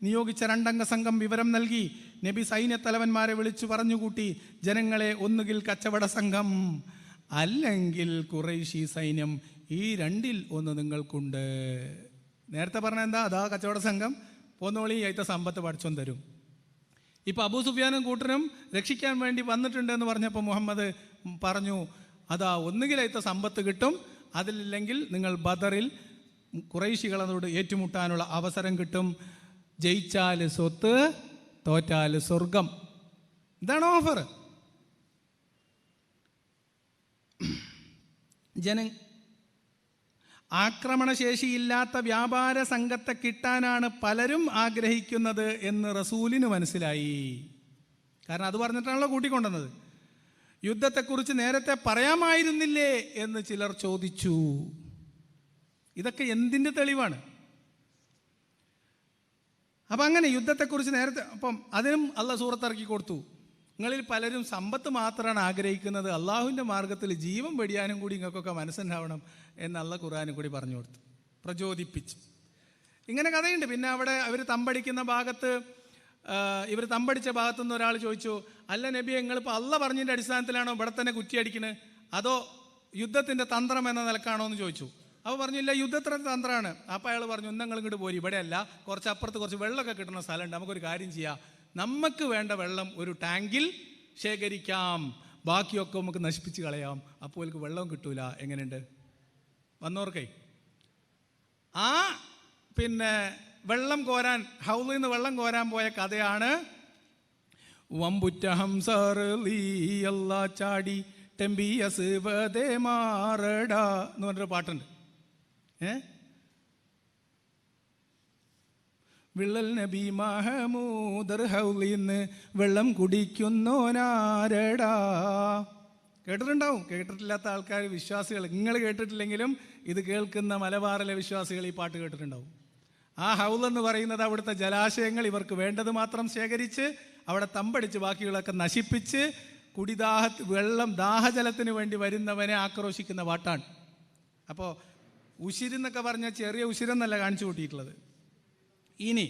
നിയോഗിച്ച 2 അംഗ സംഘം വിവരം നൽകി. നബി സൈന്യത്തലവന്മാരെ വിളിച്ചു പറഞ്ഞുകൂട്ടി, ജനങ്ങളെ ഒന്നുകിൽ കച്ചവട സംഘം അല്ലെങ്കിൽ ഖുറൈശി സൈന്യം, ഈ 2ൽ ഒന്ന് നിങ്ങൾക്കുണ്ട്. നേരത്തെ പറഞ്ഞ എന്താ? അതാ കച്ചവട സംഘം പോന്നോളി, അയത്ത സമ്പത്ത് പഠിച്ചോൻ തരും. ഇപ്പം അബൂ സുഫിയാനും കൂട്ടരും രക്ഷിക്കാൻ വേണ്ടി വന്നിട്ടുണ്ട് എന്ന് പറഞ്ഞപ്പോൾ മുഹമ്മദ് പറഞ്ഞു, അതാ ഒന്നുകിൽ അയത്ത സമ്പത്ത് കിട്ടും, അതിലില്ലെങ്കിൽ നിങ്ങൾ ബദറിൽ ഖുറൈശികളോട് ഏറ്റുമുട്ടാനുള്ള അവസരം കിട്ടും. ജയിച്ചാൽ സ്വത്ത്, തോറ്റാൽ സ്വർഗം. ഇതാണ് ഓഫർ. ആക്രമണശേഷിയില്ലാത്ത വ്യാപാര സംഘത്തെ കിട്ടാനാണ് പലരും ആഗ്രഹിക്കുന്നത് എന്ന് റസൂലിന് മനസ്സിലായി. കാരണം അത് പറഞ്ഞിട്ടാണല്ലോ കൂട്ടിക്കൊണ്ടുവന്നത്. യുദ്ധത്തെക്കുറിച്ച് നേരത്തെ പറയാമായിരുന്നില്ലേ എന്ന് ചിലർ ചോദിച്ചു. ഇതൊക്കെ എന്തിൻ്റെ തെളിവാണ്? അപ്പം അങ്ങനെ യുദ്ധത്തെക്കുറിച്ച് നേരത്തെ, അപ്പം അതിനും അള്ളാഹ് സൂറത്തിറക്കി കൊടുത്തു. നിങ്ങളിൽ പലരും സമ്പത്ത് മാത്രമാണ് ആഗ്രഹിക്കുന്നത്, അള്ളാഹുവിൻ്റെ മാർഗത്തിൽ ജീവൻ വെടിയാനും കൂടി നിങ്ങൾക്കൊക്കെ മനസ്സുണ്ടാവണം എന്ന് അള്ളാഹ് ഖുർആനും കൂടി പറഞ്ഞു കൊടുത്തു, പ്രചോദിപ്പിച്ചു. ഇങ്ങനെ കഥയുണ്ട്. പിന്നെ അവിടെ അവർ തമ്പടിക്കുന്ന ഭാഗത്ത്, ഇവർ തമ്പടിച്ച ഭാഗത്തുനിന്ന് ഒരാൾ ചോദിച്ചു, അല്ല നബിയെ, നിങ്ങളിപ്പോൾ അള്ളാഹ് പറഞ്ഞതിൻ്റെ അടിസ്ഥാനത്തിലാണോ ഇവിടെ തന്നെ കുറ്റിയടിക്കണത്, അതോ യുദ്ധത്തിൻ്റെ തന്ത്രം എന്ന നിലക്കാണോ എന്ന് ചോദിച്ചു. അപ്പോൾ പറഞ്ഞു, ഇല്ല, യുദ്ധത്തിൻ്റെ തന്ത്രമാണ്. അപ്പോൾ അയാൾ പറഞ്ഞു, നിങ്ങൾ ഇങ്ങോട്ട് പോരി, ഇവിടെയല്ല, കുറച്ച് അപ്പുറത്ത് കുറച്ച് വെള്ളമൊക്കെ കിട്ടുന്ന സ്ഥലമുണ്ട്, നമുക്കൊരു കാര്യം ചെയ്യാം, നമുക്ക് വേണ്ട വെള്ളം ഒരു ടാങ്കിൽ ശേഖരിക്കാം, ബാക്കിയൊക്കെ നമുക്ക് നശിപ്പിച്ച് കളയാം, അപ്പോൾ എനിക്ക് വെള്ളം കിട്ടൂല. എങ്ങനെയുണ്ട്? വന്നോർക്കേ ആ പിന്നെ വെള്ളം കോരാൻ, ഹൗലിൽ നിന്ന് വെള്ളം കോരാൻ പോയ കഥയാണ്. വമ്പുറ്റ ഹംസർല്ലാ ചാടി ടെമ്പിയസ് വദേ മാറടാ എന്ന് പറഞ്ഞൊരു പാട്ടുണ്ട്. വിള്ളൽ നബി മഹമൂദർ ഹൗലിന്ന് വെള്ളം കുടിക്കുന്നോനാരടാ. കേട്ടിട്ടുണ്ടാവും. കേട്ടിട്ടില്ലാത്ത ആൾക്കാർ, വിശ്വാസികൾ, നിങ്ങൾ കേട്ടിട്ടില്ലെങ്കിലും ഇത് കേൾക്കുന്ന മലബാറിലെ വിശ്വാസികൾ ഈ പാട്ട് കേട്ടിട്ടുണ്ടാവും. ആ ഹൗൽ എന്ന് പറയുന്നത് അവിടുത്തെ ജലാശയങ്ങൾ, ഇവർക്ക് വേണ്ടത് മാത്രം ശേഖരിച്ച് അവിടെ തമ്പടിച്ച് ബാക്കിയുള്ളതൊക്കെ നശിപ്പിച്ച് വെള്ളം ദാഹജലത്തിന് വേണ്ടി വരുന്നവനെ ആക്രോശിക്കുന്ന പാട്ടാണ്. അപ്പോൾ ഉശിരെന്നൊക്കെ പറഞ്ഞാൽ ചെറിയ ഉശിരെന്നല്ല കാണിച്ചു കൂട്ടിയിട്ടുള്ളത്. ഇനി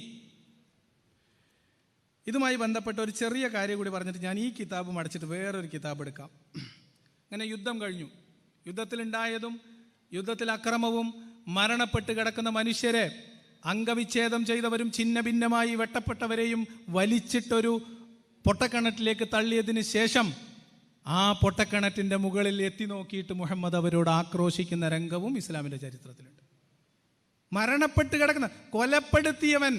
ഇതുമായി ബന്ധപ്പെട്ട ഒരു ചെറിയ കാര്യം കൂടി പറഞ്ഞിട്ട് ഞാൻ ഈ കിതാബ് മടച്ചിട്ട് വേറൊരു കിതാബ് എടുക്കാം. അങ്ങനെ യുദ്ധം കഴിഞ്ഞു. യുദ്ധത്തിലുണ്ടായതും യുദ്ധത്തിൽ അക്രമവും മരണപ്പെട്ട് കിടക്കുന്ന മനുഷ്യരെ അംഗവിച്ഛേദം ചെയ്തവരും ഛിന്ന ഭിന്നമായി വെട്ടപ്പെട്ടവരെയും വലിച്ചിട്ടൊരു പൊട്ടക്കിണറ്റിലേക്ക് തള്ളിയതിന് ശേഷം ആ പൊട്ടക്കിണറ്റിൻ്റെ മുകളിൽ എത്തി നോക്കിയിട്ട് മുഹമ്മദ് അവരോട് ആക്രോശിക്കുന്ന രംഗവും ഇസ്ലാമിൻ്റെ ചരിത്രത്തിലുണ്ട്. മരണപ്പെട്ട് കിടക്കുന്ന, കൊലപ്പെടുത്തിയവൻ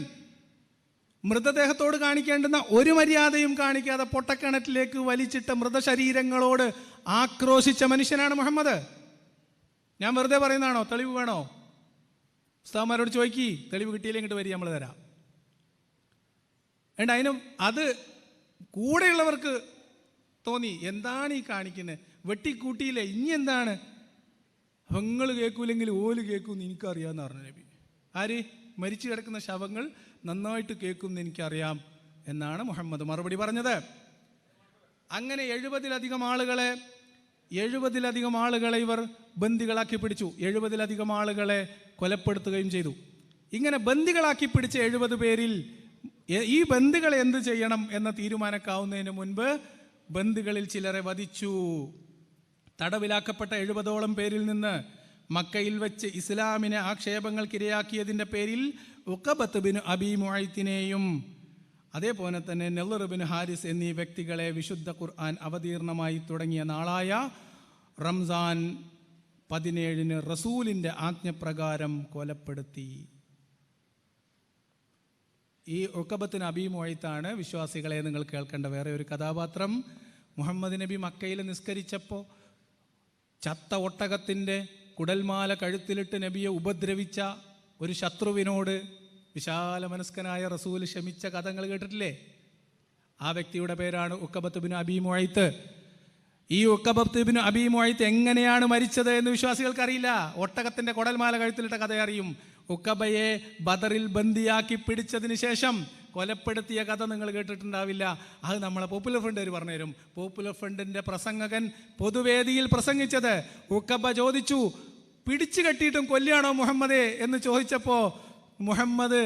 മൃതദേഹത്തോട് കാണിക്കേണ്ടുന്ന ഒരു മര്യാദയും കാണിക്കാതെ പൊട്ടക്കിണറ്റിലേക്ക് വലിച്ചിട്ട മൃതശരീരങ്ങളോട് ആക്രോശിച്ച മനുഷ്യനാണ് മുഹമ്മദ്. ഞാൻ വെറുതെ പറയുന്നതാണോ? തെളിവ് വേണോ? ഉസ്താദ്മാരോട് ചോദിക്കി, തെളിവ് കിട്ടിയില്ലെങ്കിൽ ഇങ്ങോട്ട് വരി, നമ്മൾ തരാം. ഏണ്ട അതിനും അത് കൂടെയുള്ളവർക്ക് തോന്നി, എന്താണ് ഈ കാണിക്കുന്നത്, വെട്ടിക്കൂട്ടിയില്ലേ, ഇനി എന്താണ്, നിങ്ങൾ കേൾക്കൂലെങ്കിൽ ഓല് കേൾക്കുമെന്ന് എനിക്കറിയാമെന്ന് പറഞ്ഞു നബി. ആര്? മരിച്ചു കിടക്കുന്ന ശവങ്ങൾ നന്നായിട്ട് കേൾക്കുമെന്ന് എനിക്കറിയാം എന്നാണ് മുഹമ്മദ് മറുപടി പറഞ്ഞത്. അങ്ങനെ 70-ലധികം ആളുകളെ ഇവർ ബന്ദികളാക്കി പിടിച്ചു. 70-ലധികം ആളുകളെ കൊലപ്പെടുത്തുകയും ചെയ്തു. ഇങ്ങനെ ബന്ദികളാക്കി പിടിച്ച 70 പേരിൽ ഈ ബന്ദികളെ എന്ത് ചെയ്യണം എന്ന തീരുമാനക്കാവുന്നതിന് മുൻപ് ബന്ദികളിൽ ചിലരെ വധിച്ചു. തടവിലാക്കപ്പെട്ട 70ഓളം പേരിൽ നിന്ന് മക്കയിൽ വെച്ച് ഇസ്ലാമിനെ ആക്ഷേപങ്ങൾക്കിരയാക്കിയതിൻ്റെ പേരിൽ ഉഖബത്ത് ബിൻ അബീ മുഅയ്ത്തിനെയും അതേപോലെ തന്നെ നളർ ബിൻ ഹാരിസ് എന്നീ വ്യക്തികളെ വിശുദ്ധ ഖുർആൻ അവതീർണമായി തുടങ്ങിയ നാളായ റംസാൻ 17 റസൂലിൻ്റെ ആജ്ഞപ്രകാരം കൊലപ്പെടുത്തി. ഈ ഉഖബത്ത് അബീ മുഅയ്ത്താണ് വിശ്വാസികളെ നിങ്ങൾ കേൾക്കേണ്ട വേറെ ഒരു കഥാപാത്രം. മുഹമ്മദ് നബി മക്കയിൽ നിസ്കരിച്ചപ്പോൾ ചത്ത ഒട്ടകത്തിൻ്റെ കുടൽമാല കഴുത്തിലിട്ട് നബിയെ ഉപദ്രവിച്ച ഒരു ശത്രുവിനോട് വിശാല മനസ്കനായ റസൂൽ ക്ഷമിച്ച കഥകൾ കേട്ടിട്ടില്ലേ? ആ വ്യക്തിയുടെ പേരാണ് ഉഖബത്ത് ബിൻ അബീ മുഅയ്ത്ത്. ഈ ഉഖബത്ത് ബിൻ അബീ മുഅയ്ത്ത് എങ്ങനെയാണ് മരിച്ചത് എന്ന് വിശ്വാസികൾക്കറിയില്ല. ഒട്ടകത്തിൻ്റെ കുടൽമാല കഴുത്തിലിട്ട കഥ അറിയും. ഉഖബയെ ബദറിൽ ബന്ദിയാക്കി പിടിച്ചതിന് ശേഷം കൊലപ്പെടുത്തിയ കഥ നിങ്ങൾ കേട്ടിട്ടുണ്ടാവില്ല. അത് നമ്മളെ പോപ്പുലർ ഫ്രണ്ട് പറഞ്ഞുതരും. പോപ്പുലർ ഫ്രണ്ടിൻ്റെ പ്രസംഗകൻ പൊതുവേദിയിൽ പ്രസംഗിച്ചത്, ഉഖബ ചോദിച്ചു, പിടിച്ചു കെട്ടിയിട്ടും കൊല്ലുകയാണോ മുഹമ്മദേ എന്ന് ചോദിച്ചപ്പോൾ മുഹമ്മദ്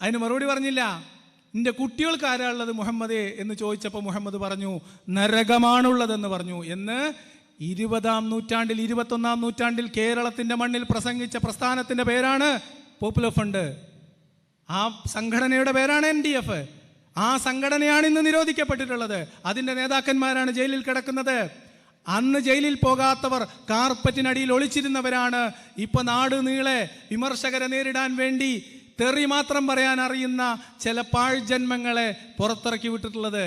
അതിന് മറുപടി പറഞ്ഞില്ല. നിന്റെ കുട്ടികൾക്ക് ആരാ ഉള്ളത് മുഹമ്മദേ എന്ന് ചോദിച്ചപ്പോൾ മുഹമ്മദ് പറഞ്ഞു, നരകമാണുള്ളതെന്ന് പറഞ്ഞു. എന്ന് 20-ാം നൂറ്റാണ്ടിൽ 21-ാം നൂറ്റാണ്ടിൽ കേരളത്തിൻ്റെ മണ്ണിൽ പ്രസംഗിച്ച പ്രസ്ഥാനത്തിൻ്റെ പേരാണ് പോപ്പുലർ ഫ്രണ്ട്. ആ സംഘടനയുടെ പേരാണ് NDF. ആ സംഘടനയാണ് ഇന്ന് നിരോധിക്കപ്പെട്ടിട്ടുള്ളത്. അതിൻ്റെ നേതാക്കന്മാരാണ് ജയിലിൽ കിടക്കുന്നത്. അന്ന് ജയിലിൽ പോകാത്തവർ കാർപ്പറ്റിനടിയിൽ ഒളിച്ചിരുന്നവരാണ് ഇപ്പൊ നാട് നീളെ വിമർശകരെ നേരിടാൻ വേണ്ടി തെറി മാത്രം പറയാൻ അറിയുന്ന ചില പാഴ്ജന്മങ്ങളെ പുറത്തിറക്കി വിട്ടിട്ടുള്ളത്.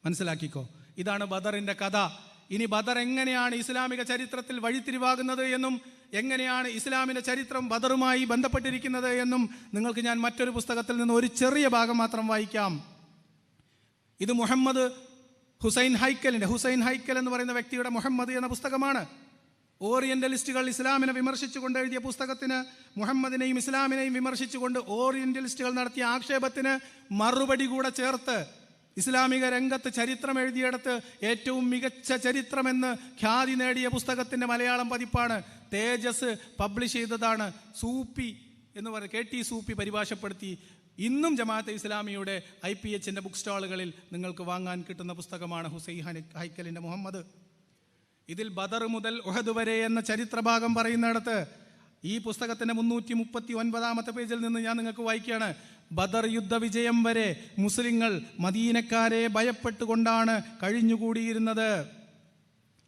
മനസ്സിലാക്കിക്കോ. ഇതാണ് ബദറിന്റെ കഥ. ഇനി ബദർ എങ്ങനെയാണ് ഇസ്ലാമിക ചരിത്രത്തിൽ വഴിത്തിരിവാകുന്നത് എന്നും എങ്ങനെയാണ് ഇസ്ലാമിന്റെ ചരിത്രം ബദറുമായി ബന്ധപ്പെട്ടിരിക്കുന്നത് എന്നും നിങ്ങൾക്ക് ഞാൻ മറ്റൊരു പുസ്തകത്തിൽ നിന്ന് ഒരു ചെറിയ ഭാഗം മാത്രം വായിക്കാം. ഇത് മുഹമ്മദ് ഹുസൈൻ ഹൈക്കൽ എന്ന് പറയുന്ന വ്യക്തിയുടെ മുഹമ്മദ് എന്ന പുസ്തകമാണ്. ഓറിയന്റലിസ്റ്റുകൾ ഇസ്ലാമിനെ വിമർശിച്ചുകൊണ്ട് എഴുതിയ പുസ്തകത്തിന്, മുഹമ്മദിനെയും ഇസ്ലാമിനെയും വിമർശിച്ചുകൊണ്ട് ഓറിയന്റലിസ്റ്റുകൾ നടത്തിയ ആക്ഷേപത്തിന് മറുപടി കൂടെ ചേർത്ത് ഇസ്ലാമിക രംഗത്ത് ചരിത്രം എഴുതിയെടുത്ത് ഏറ്റവും മികച്ച ചരിത്രമെന്ന് ഖ്യാതി നേടിയ പുസ്തകത്തിൻ്റെ മലയാളം പതിപ്പാണ്. തേജസ് പബ്ലിഷ് ചെയ്തതാണ്. സൂപ്പി എന്ന് പറയുന്നത് KT സൂപ്പി പരിഭാഷപ്പെടുത്തി ഇന്നും ജമാഅത്തെ ഇസ്ലാമിയുടെ IPH ബുക്ക് സ്റ്റാളുകളിൽ നിങ്ങൾക്ക് വാങ്ങാൻ കിട്ടുന്ന പുസ്തകമാണ് ഹുസൈൻ ഹൈക്കലിൻ്റെ മുഹമ്മദ്. ഇതിൽ ബദർ മുതൽ ഉഹദ് വരെ എന്ന ചരിത്രഭാഗം പറയുന്നിടത്ത് ഈ പുസ്തകത്തിൻ്റെ 339-ാമത്തെ പേജിൽ നിന്ന് ഞാൻ നിങ്ങൾക്ക് വായിക്കുകയാണ്. ബദർ യുദ്ധ വിജയം വരെ മുസ്ലിങ്ങൾ മദീനക്കാരെ ഭയപ്പെട്ടുകൊണ്ടാണ് കഴിഞ്ഞുകൂടിയിരുന്നത്.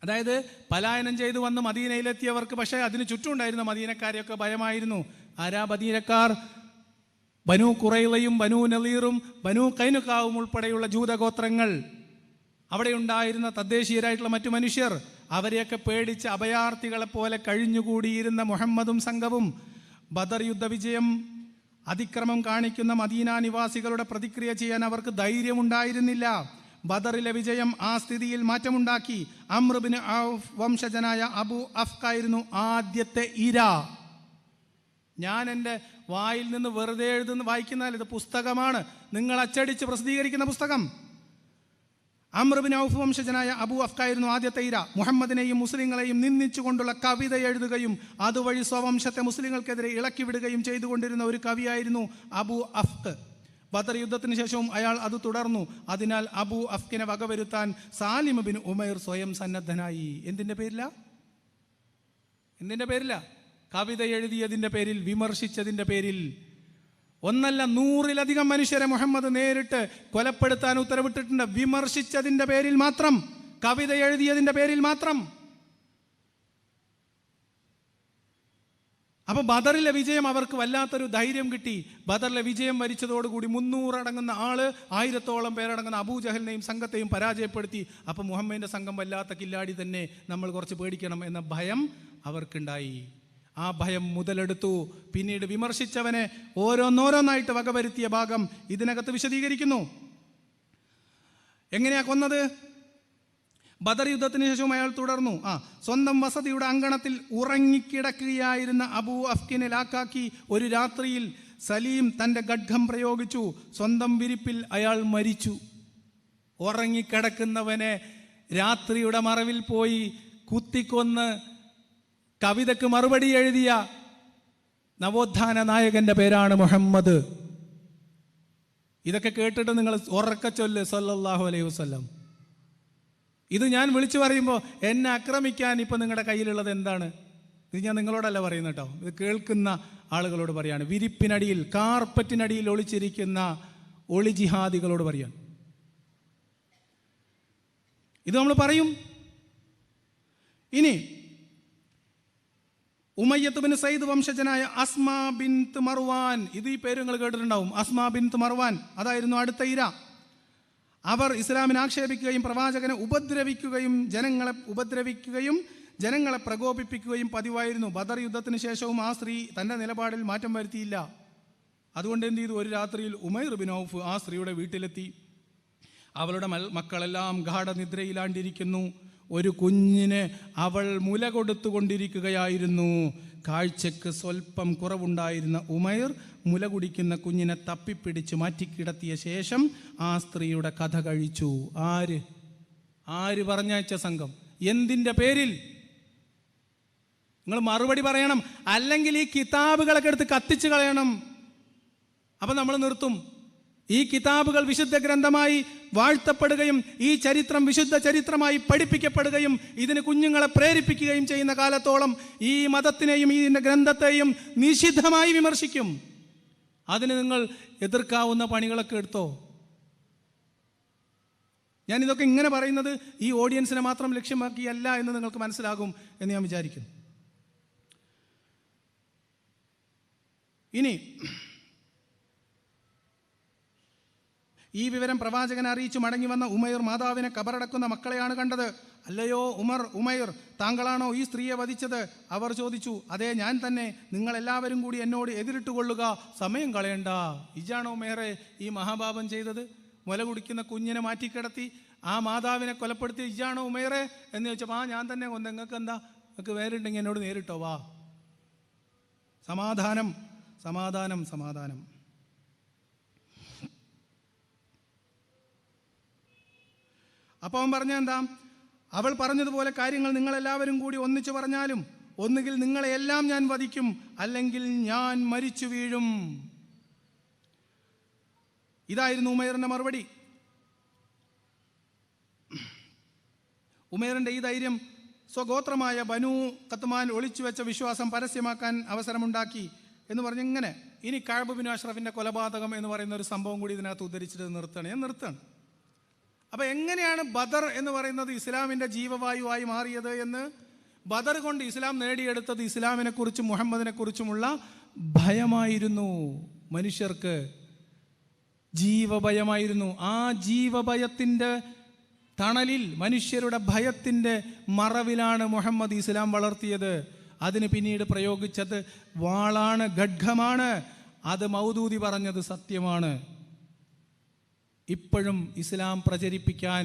അതായത് പലായനം ചെയ്തു വന്ന് മദീനയിലെത്തിയവർക്ക് പക്ഷേ അതിന് ചുറ്റുമുണ്ടായിരുന്ന മദീനക്കാരെയൊക്കെ ഭയമായിരുന്നു. ആരാ മദീനക്കാർ? ബനു ഖുറൈളയും ബനു നളീറും ബനു ഖൈനുഖാവും ഉൾപ്പെടെയുള്ള ജൂതഗോത്രങ്ങൾ. അവിടെ ഉണ്ടായിരുന്ന തദ്ദേശീയരായിട്ടുള്ള മറ്റു മനുഷ്യർ, അവരെയൊക്കെ പേടിച്ച് അഭയാർത്ഥികളെ പോലെ കഴിഞ്ഞുകൂടിയിരുന്ന മുഹമ്മദും സംഘവും ബദർ യുദ്ധ വിജയം അതിക്രമം കാണിക്കുന്ന മദീന നിവാസികളുടെ പ്രതിക്രിയ ചെയ്യാൻ അവർക്ക് ധൈര്യമുണ്ടായിരുന്നില്ല. ബദറിലെ വിജയം ആ സ്ഥിതിയിൽ മാറ്റമുണ്ടാക്കി. അംർ ബിൻ ഔഫ് വംശജനായ അബു അഫ്കായിരുന്നു ആദ്യത്തെ ഇര. ഞാൻ എൻ്റെ വായിൽ നിന്ന് വെറുതെ വായിക്കുന്നാൽ ഇത് പുസ്തകമാണ്, നിങ്ങൾ അച്ചടിച്ച് പ്രസിദ്ധീകരിക്കുന്ന പുസ്തകം. അംർ ബിൻ ഔഫ് വംശജനായ അബു അഫ്കായിരുന്നു ആദ്യത്തെ ഇര. മുഹമ്മദിനെയും മുസ്ലിങ്ങളെയും നിന്ദിച്ചുകൊണ്ടുള്ള കവിത എഴുതുകയും അതുവഴി സ്വവംശത്തെ മുസ്ലിങ്ങൾക്കെതിരെ ഇളക്കിവിടുകയും ചെയ്തുകൊണ്ടിരുന്ന ഒരു കവിയായിരുന്നു അബു അഫ്ക്. ബദർ യുദ്ധത്തിന് ശേഷവും അയാൾ അത് തുടർന്നു. അതിനാൽ അബു അഫ്കിനെ വകവരുത്താൻ സാലിം ബിൻ ഉമൈർ സ്വയം സന്നദ്ധനായി. എന്തിൻ്റെ പേരില? കവിത എഴുതിയതിൻ്റെ പേരിൽ, വിമർശിച്ചതിൻ്റെ പേരിൽ. ഒന്നല്ല 100-ലധികം മനുഷ്യരെ മുഹമ്മദ് നേരിട്ട് കൊലപ്പെടുത്താൻ ഉത്തരവിട്ടിട്ടുണ്ട്. വിമർശിച്ചതിൻ്റെ പേരിൽ മാത്രം, കവിത എഴുതിയതിൻ്റെ പേരിൽ മാത്രം. അപ്പൊ ബദറിലെ വിജയം അവർക്ക് വല്ലാത്തൊരു ധൈര്യം കിട്ടി. ബദറിലെ വിജയം വരിച്ചതോടുകൂടി 300 അടങ്ങുന്ന ആള് 1000-ഓളം പേരടങ്ങുന്ന അബൂജഹലിനെയും സംഘത്തെയും പരാജയപ്പെടുത്തി. അപ്പൊ മുഹമ്മദിന്റെ സംഘം വല്ലാത്ത കില്ലാടി തന്നെ, നമ്മൾ കുറച്ച് പേടിക്കണം എന്ന ഭയം അവർക്കുണ്ടായി. ആ ഭയം മുതലെടുത്തു. പിന്നീട് വിമർശിച്ചവനെ ഓരോന്നോരോന്നായിട്ട് വകവരുത്തിയ ഭാഗം ഇതിനകത്ത് വിശദീകരിക്കുന്നു. എങ്ങനെയാ കൊന്നത്? ബദർ യുദ്ധത്തിന് ശേഷവും അയാൾ തുടർന്നു. സ്വന്തം വസതിയുടെ അങ്കണത്തിൽ ഉറങ്ങിക്കിടക്കുകയായിരുന്ന അബൂ അഫ്കിനെ ലാക്കാക്കി ഒരു രാത്രിയിൽ സലീം തൻ്റെ ഖഡ്ഗം പ്രയോഗിച്ചു. സ്വന്തം വിരിപ്പിൽ അയാൾ മരിച്ചു. ഉറങ്ങിക്കിടക്കുന്നവനെ രാത്രിയുടെ മറവിൽ പോയി കുത്തിക്കൊന്ന് കവിതയ്ക്ക് മറുപടി എഴുതിയ നവോത്ഥാന നായകന്റെ പേരാണ് മുഹമ്മദ്. ഇതൊക്കെ കേട്ടിട്ട് നിങ്ങൾ ഉറക്കെ ചൊല്ല് സല്ലല്ലാഹു അലൈഹി വസല്ലം. ഇത് ഞാൻ വിളിച്ചു പറയുമ്പോൾ എന്നെ ആക്രമിക്കാൻ ഇപ്പം നിങ്ങളുടെ കയ്യിലുള്ളത് എന്താണ്? ഇത് ഞാൻ നിങ്ങളോടല്ല പറയുന്നത് കേട്ടോ, ഇത് കേൾക്കുന്ന ആളുകളോട് പറയാണ്. വിരിപ്പിനടിയിൽ, കാർപ്പറ്റിനടിയിൽ ഒളിച്ചിരിക്കുന്ന ഒളി ജിഹാദികളോട് പറയാണ്. ഇത് നമ്മൾ പറയും. ഇനി ഉമയ്യത്ത് ബിൻ സയ്യിദ് വംശജനായ അസ്മാ ബിൻത് മർവാൻ, ഇത് ഈ പേര് നിങ്ങൾ കേട്ടിട്ടുണ്ടാവും. അസ്മാ ബിൻത് മർവാൻ അതായിരുന്നു അടുത്ത ഇര. അവർ ഇസ്ലാമിനെ ആക്ഷേപിക്കുകയും പ്രവാചകനെ ഉപദ്രവിക്കുകയും ജനങ്ങളെ പ്രകോപിപ്പിക്കുകയും പതിവായിരുന്നു. ബദർ യുദ്ധത്തിന് ശേഷവും ആ സ്ത്രീ തൻ്റെ നിലപാടിൽ മാറ്റം വരുത്തിയില്ല. അതുകൊണ്ട് എന്ത് ചെയ്തു? ഒരു രാത്രിയിൽ ഉമൈർ ബിൻ ഔഫ് ആ സ്ത്രീയുടെ വീട്ടിലെത്തി. അവളുടെ മക്കളെല്ലാം ഗാഠനിദ്രയിലാണ്ടിരിക്കുന്നു. ഒരു കുഞ്ഞിന് അവൾ മുല കൊടുത്തുകൊണ്ടിരിക്കുകയായിരുന്നു. കാഴ്ചക്ക് സ്വല്പം കുറവുണ്ടായിരുന്ന ഉമൈർ മുല കുടിക്കുന്ന കുഞ്ഞിനെ തപ്പിപ്പിടിച്ച് മാറ്റിക്കിടത്തിയ ശേഷം ആ സ്ത്രീയുടെ കഥ കഴിച്ചു. ആര് പറഞ്ഞയച്ച സംഘം? എന്തിൻ്റെ പേരിൽ? നിങ്ങൾ മറുപടി പറയണം, അല്ലെങ്കിൽ ഈ കിതാബുകളൊക്കെ എടുത്ത് കത്തിച്ചു കളയണം. അപ്പം നമ്മൾ നിർത്തും. ഈ കിതാബുകൾ വിശുദ്ധ ഗ്രന്ഥമായി വാഴ്ത്തപ്പെടുകയും ഈ ചരിത്രം വിശുദ്ധ ചരിത്രമായി പഠിപ്പിക്കപ്പെടുകയും ഇതിന് കുഞ്ഞുങ്ങളെ പ്രേരിപ്പിക്കുകയും ചെയ്യുന്ന കാലത്തോളം ഈ മതത്തിനെയും ഇതിൻ്റെ ഗ്രന്ഥത്തെയും നിഷിദ്ധമായി വിമർശിക്കും. അതിന് നിങ്ങൾ എതിർക്കാവുന്ന പണികളൊക്കെ എടുത്തോ. ഞാനിതൊക്കെ ഇങ്ങനെ പറയുന്നത് ഈ ഓഡിയൻസിനെ മാത്രം ലക്ഷ്യമാക്കിയല്ല എന്ന് നിങ്ങൾക്ക് മനസ്സിലാകും എന്ന് ഞാൻ വിചാരിക്കുന്നു. ഇനി ഈ വിവരം പ്രവാചകനെ അറിയിച്ചു മടങ്ങി വന്ന ഉമൈർ മാതാവിനെ കബറടക്കുന്ന മക്കളെയാണ് കണ്ടത്. അല്ലയോ ഉമൈർ, താങ്കളാണോ ഈ സ്ത്രീയെ വധിച്ചത്? അവർ ചോദിച്ചു, അതെ, ഞാൻ തന്നെ. നിങ്ങളെല്ലാവരും കൂടി എന്നോട് എതിരിട്ടുകൊള്ളുക, സമയം കളയണ്ട. ഇജാണോ ഉമൈറെ ഈ മഹാപാപം ചെയ്തത്? മുല കുടിക്കുന്ന കുഞ്ഞിനെ മാറ്റിക്കിടത്തി ആ മാതാവിനെ കൊലപ്പെടുത്തി ഇജാണോ ഉമൈറെ എന്ന് ചോദിച്ചപ്പോൾ ഞാൻ തന്നെ കൊന്ന. നിങ്ങൾക്ക് എന്താ? നിങ്ങൾക്ക് വേറുണ്ടെങ്കിൽ എന്നോട് നേരിട്ടോ വാ. സമാധാനം സമാധാനം സമാധാനം. അപ്പോൾ അവൻ പറഞ്ഞ എന്താ? അവൾ പറഞ്ഞതുപോലെ കാര്യങ്ങൾ നിങ്ങളെല്ലാവരും കൂടി ഒന്നിച്ചു പറഞ്ഞാലും ഒന്നുകിൽ നിങ്ങളെയെല്ലാം ഞാൻ വധിക്കും, അല്ലെങ്കിൽ ഞാൻ മരിച്ചു വീഴും. ഇതായിരുന്നു ഉമൈറിന്റെ മറുപടി. ഉമൈറിന്റെ ഈ ധൈര്യം സ്വഗോത്രമായ ബനു ഖത്മാൻ ഒളിച്ചു വെച്ച വിശ്വാസം പരസ്യമാക്കാൻ അവസരമുണ്ടാക്കി എന്ന് പറഞ്ഞ് ഇങ്ങനെ. ഇനി കഅബ് ബിൻ അഷ്റഫിന്റെ കൊലപാതകം എന്ന് പറയുന്ന ഒരു സംഭവം കൂടി ഇതിനകത്ത് ഉദ്ധരിച്ചിട്ട് നിർത്തുകയാണ്. അപ്പോൾ എങ്ങനെയാണ് ബദർ എന്ന് പറയുന്നത് ഇസ്ലാമിൻ്റെ ജീവവായുവായി മാറിയത് എന്ന്? ബദർ കൊണ്ട് ഇസ്ലാം നേടിയെടുത്തത് ഇസ്ലാമിനെ കുറിച്ചും മുഹമ്മദിനെ കുറിച്ചുമുള്ള ഭയമായിരുന്നു. മനുഷ്യർക്ക് ജീവഭയമായിരുന്നു. ആ ജീവഭയത്തിൻ്റെ തണലിൽ, മനുഷ്യരുടെ ഭയത്തിൻ്റെ മറവിലാണ് മുഹമ്മദ് ഇസ്ലാം വളർത്തിയത്. അതിന് പിന്നീട് പ്രയോഗിച്ചത് വാളാണ്, ഖഡ്ഗമാണ്. അത് മൗദൂദി പറഞ്ഞത് സത്യമാണ്. ഇപ്പോഴും ഇസ്ലാം പ്രചരിപ്പിക്കാൻ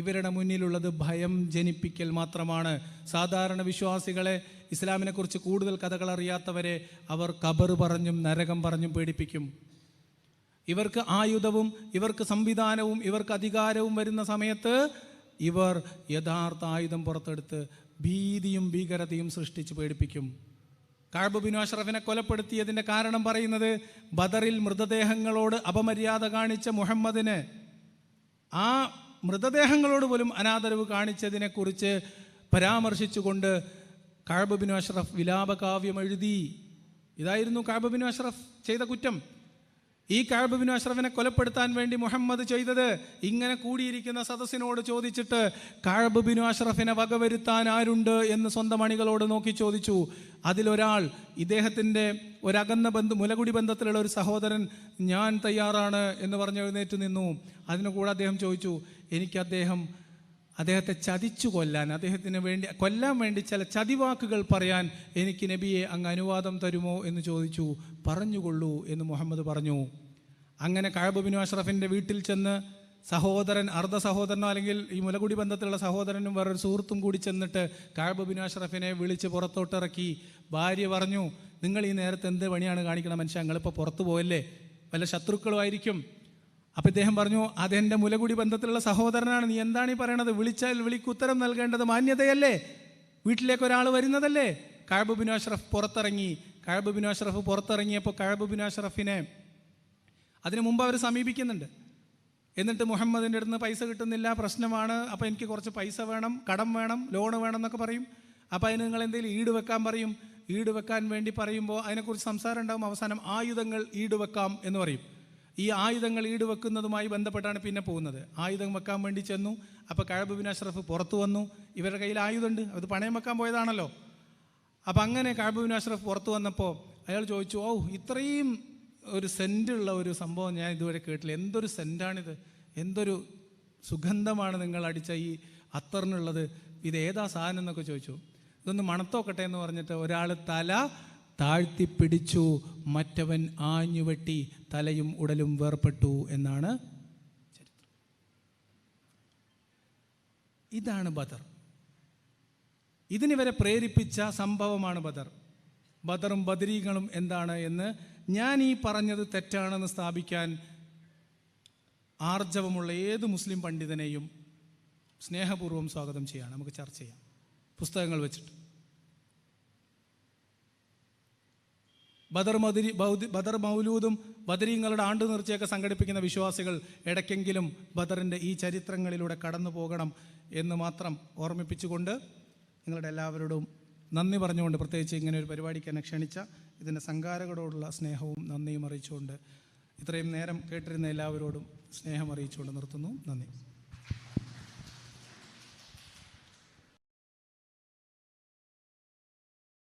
ഇവരുടെ മുന്നിലുള്ളത് ഭയം ജനിപ്പിക്കൽ മാത്രമാണ്. സാധാരണ വിശ്വാസികളെ, ഇസ്ലാമിനെക്കുറിച്ച് കൂടുതൽ കഥകൾ അറിയാത്തവരെ അവർ ഖബർ പറഞ്ഞും നരകം പറഞ്ഞും പേടിപ്പിക്കും. ഇവർക്ക് ആയുധവും ഇവർക്ക് സംവിധാനവും ഇവർക്ക് അധികാരവും വരുന്ന സമയത്ത് ഇവർ യഥാർത്ഥ ആയുധം പുറത്തെടുത്ത് ഭീതിയും ഭീകരതയും സൃഷ്ടിച്ച് പേടിപ്പിക്കും. കഅബ് ബിൻ അഷ്റഫിനെ കൊലപ്പെടുത്തിയതിൻ്റെ കാരണം പറയുന്നത് ബദറിൽ മൃതദേഹങ്ങളോട് അപമര്യാദ കാണിച്ച മുഹമ്മദിന് ആ മൃതദേഹങ്ങളോട് പോലും അനാദരവ് കാണിച്ചതിനെക്കുറിച്ച് പരാമർശിച്ചുകൊണ്ട് കഅബ് ബിൻ അഷ്റഫ് വിലാപകാവ്യം എഴുതി. ഇതായിരുന്നു കഅബ് ബിൻ അഷ്റഫ് ചെയ്ത കുറ്റം. ഈ കഅബ് ബിൻ അഷ്റഫിനെ കൊലപ്പെടുത്താൻ വേണ്ടി മുഹമ്മദ് ചെയ്തത് ഇങ്ങനെ കൂടിയിരിക്കുന്ന സദസ്സിനോട് ചോദിച്ചിട്ട് കഅബ് ബിൻ അഷ്റഫിനെ വകവരുത്താൻ ആരുണ്ട് എന്ന് സ്വന്തം അണികളോട് നോക്കി ചോദിച്ചു. അതിലൊരാൾ, ഇദ്ദേഹത്തിൻ്റെ ഒരകന്ന മുലകുടി ബന്ധത്തിലുള്ള ഒരു സഹോദരൻ, ഞാൻ തയ്യാറാണ് എന്ന് പറഞ്ഞ് എഴുന്നേറ്റ് നിന്നു. അതിനുകൂടെ അദ്ദേഹം ചോദിച്ചു, എനിക്ക് അദ്ദേഹത്തെ ചതിച്ചു കൊല്ലാൻ, അദ്ദേഹത്തിന് വേണ്ടി കൊല്ലാൻ വേണ്ടി ചില ചതിവാക്കുകൾ പറയാൻ എനിക്ക് നബിയെ അങ്ങ് അനുവാദം തരുമോ എന്ന് ചോദിച്ചു. പറഞ്ഞുകൊള്ളൂ എന്ന് മുഹമ്മദ് പറഞ്ഞു. അങ്ങനെ കഅബ് ബിൻ അഷ്റഫിൻ്റെ വീട്ടിൽ ചെന്ന് സഹോദരൻ, അർദ്ധ സഹോദരനോ അല്ലെങ്കിൽ ഈ മുലകുടി ബന്ധത്തിലുള്ള സഹോദരനും വേറൊരു സുഹൃത്തും കൂടി ചെന്നിട്ട് കഅബ് ബിൻ അഷ്റഫിനെ വിളിച്ച് പുറത്തോട്ടിറക്കി. ഭാര്യ പറഞ്ഞു, നിങ്ങൾ ഈ നേരത്തെ എന്ത് പണിയാണ് കാണിക്കണം മനുഷ്യ, ഞങ്ങളിപ്പോൾ പുറത്തു പോയല്ലേ, വല്ല ശത്രുക്കളുമായിരിക്കും. അപ്പം ഇദ്ദേഹം പറഞ്ഞു, അതെൻ്റെ മുലകുടി ബന്ധത്തിലുള്ള സഹോദരനാണ്, നീ എന്താണ് ഈ പറയണത്? വിളിച്ചാൽ വിളിക്കുത്തരം നൽകേണ്ടത് മാന്യതയല്ലേ? വീട്ടിലേക്ക് ഒരാൾ വരുന്നതല്ലേ? കഅബ് ബിൻ അഷ്റഫ് പുറത്തിറങ്ങി. കഅബ് ബിൻ അഷ്റഫ് പുറത്തിറങ്ങിയപ്പോൾ കഅബ് ബിൻ അഷ്റഫിനെ അതിനു മുമ്പ് അവർ സമീപിക്കുന്നുണ്ട്. എന്നിട്ട് മുഹമ്മദിൻ്റെ അടുത്ത് പൈസ കിട്ടുന്നില്ല, പ്രശ്നമാണ്, അപ്പോൾ എനിക്ക് കുറച്ച് പൈസ വേണം, കടം വേണം, ലോണ് വേണം എന്നൊക്കെ പറയും. അപ്പോൾ അതിന് നിങ്ങൾ എന്തെങ്കിലും ഈട് വെക്കാൻ പറയും. ഈട് വെക്കാൻ വേണ്ടി പറയുമ്പോൾ അതിനെക്കുറിച്ച് സംസാരം ഉണ്ടാകും. അവസാനം ആയുധങ്ങൾ ഈട് വെക്കാം എന്ന് പറയും. ഈ ആയുധങ്ങൾ ഈട് വെക്കുന്നതുമായി ബന്ധപ്പെട്ടാണ് പിന്നെ പോകുന്നത്. ആയുധം വെക്കാൻ വേണ്ടി ചെന്നു. അപ്പോൾ കഅബ് ബിൻ അഷ്റഫ് പുറത്തു വന്നു. ഇവരുടെ കയ്യിൽ ആയുധമുണ്ട്, അത് പണയം വെക്കാൻ പോയതാണല്ലോ. അപ്പം അങ്ങനെ കഅബ് ബിൻ അഷ്റഫ് പുറത്തു വന്നപ്പോൾ അയാൾ ചോദിച്ചു, ഓ ഇത്രയും ഒരു സെൻറ്റുള്ള ഒരു സംഭവം ഞാൻ ഇതുവരെ കേട്ടില്ല, എന്തൊരു സെൻറ്റാണിത്, എന്തൊരു സുഗന്ധമാണ് നിങ്ങൾ അടിച്ച ഈ അത്തറിനുള്ളത്, ഇത് ഏതാ സാധനം എന്നൊക്കെ ചോദിച്ചു. ഇതൊന്ന് മണത്തോക്കട്ടെ എന്ന് പറഞ്ഞിട്ട് ഒരാൾ തല താഴ്ത്തിപ്പിടിച്ചു, മറ്റവൻ ആഞ്ഞുവെട്ടി തലയും ഉടലും വേർപെട്ടു എന്നാണ് ചരിത്രം. ഇതാണ് ബദർ. ഇതിനിവരെ പ്രേരിപ്പിച്ച സംഭവമാണ് ബദർ. ബദറും ബദരീകളും എന്താണ് എന്ന്, ഞാൻ ഈ പറഞ്ഞത് തെറ്റാണെന്ന് സ്ഥാപിക്കാൻ ആർജവമുള്ള ഏത് മുസ്ലിം പണ്ഡിതനെയും സ്നേഹപൂർവ്വം സ്വാഗതം ചെയ്യാണ്. നമുക്ക് ചർച്ച ചെയ്യാം പുസ്തകങ്ങൾ വെച്ചിട്ട്. ബദർ മൗലൂദും ബദരീങ്ങളുടെ ആണ്ടു നേർച്ചയൊക്കെ സംഘടിപ്പിക്കുന്ന വിശ്വാസികൾ ഇടയ്ക്കെങ്കിലും ബദറിൻ്റെ ഈ ചരിത്രങ്ങളിലൂടെ കടന്നു പോകണം എന്ന് മാത്രം ഓർമ്മിപ്പിച്ചുകൊണ്ട് നിങ്ങളുടെ എല്ലാവരോടും നന്ദി പറഞ്ഞുകൊണ്ട്, പ്രത്യേകിച്ച് ഇങ്ങനെ ഒരു പരിപാടിക്ക് എന്നെ ക്ഷണിച്ച ഇതിൻ്റെ സംഘാടകരോടുള്ള സ്നേഹവും നന്ദിയും അറിയിച്ചുകൊണ്ട്, ഇത്രയും നേരം കേട്ടിരുന്ന എല്ലാവരോടും സ്നേഹം അറിയിച്ചുകൊണ്ട് നിർത്തുന്നു. നന്ദി.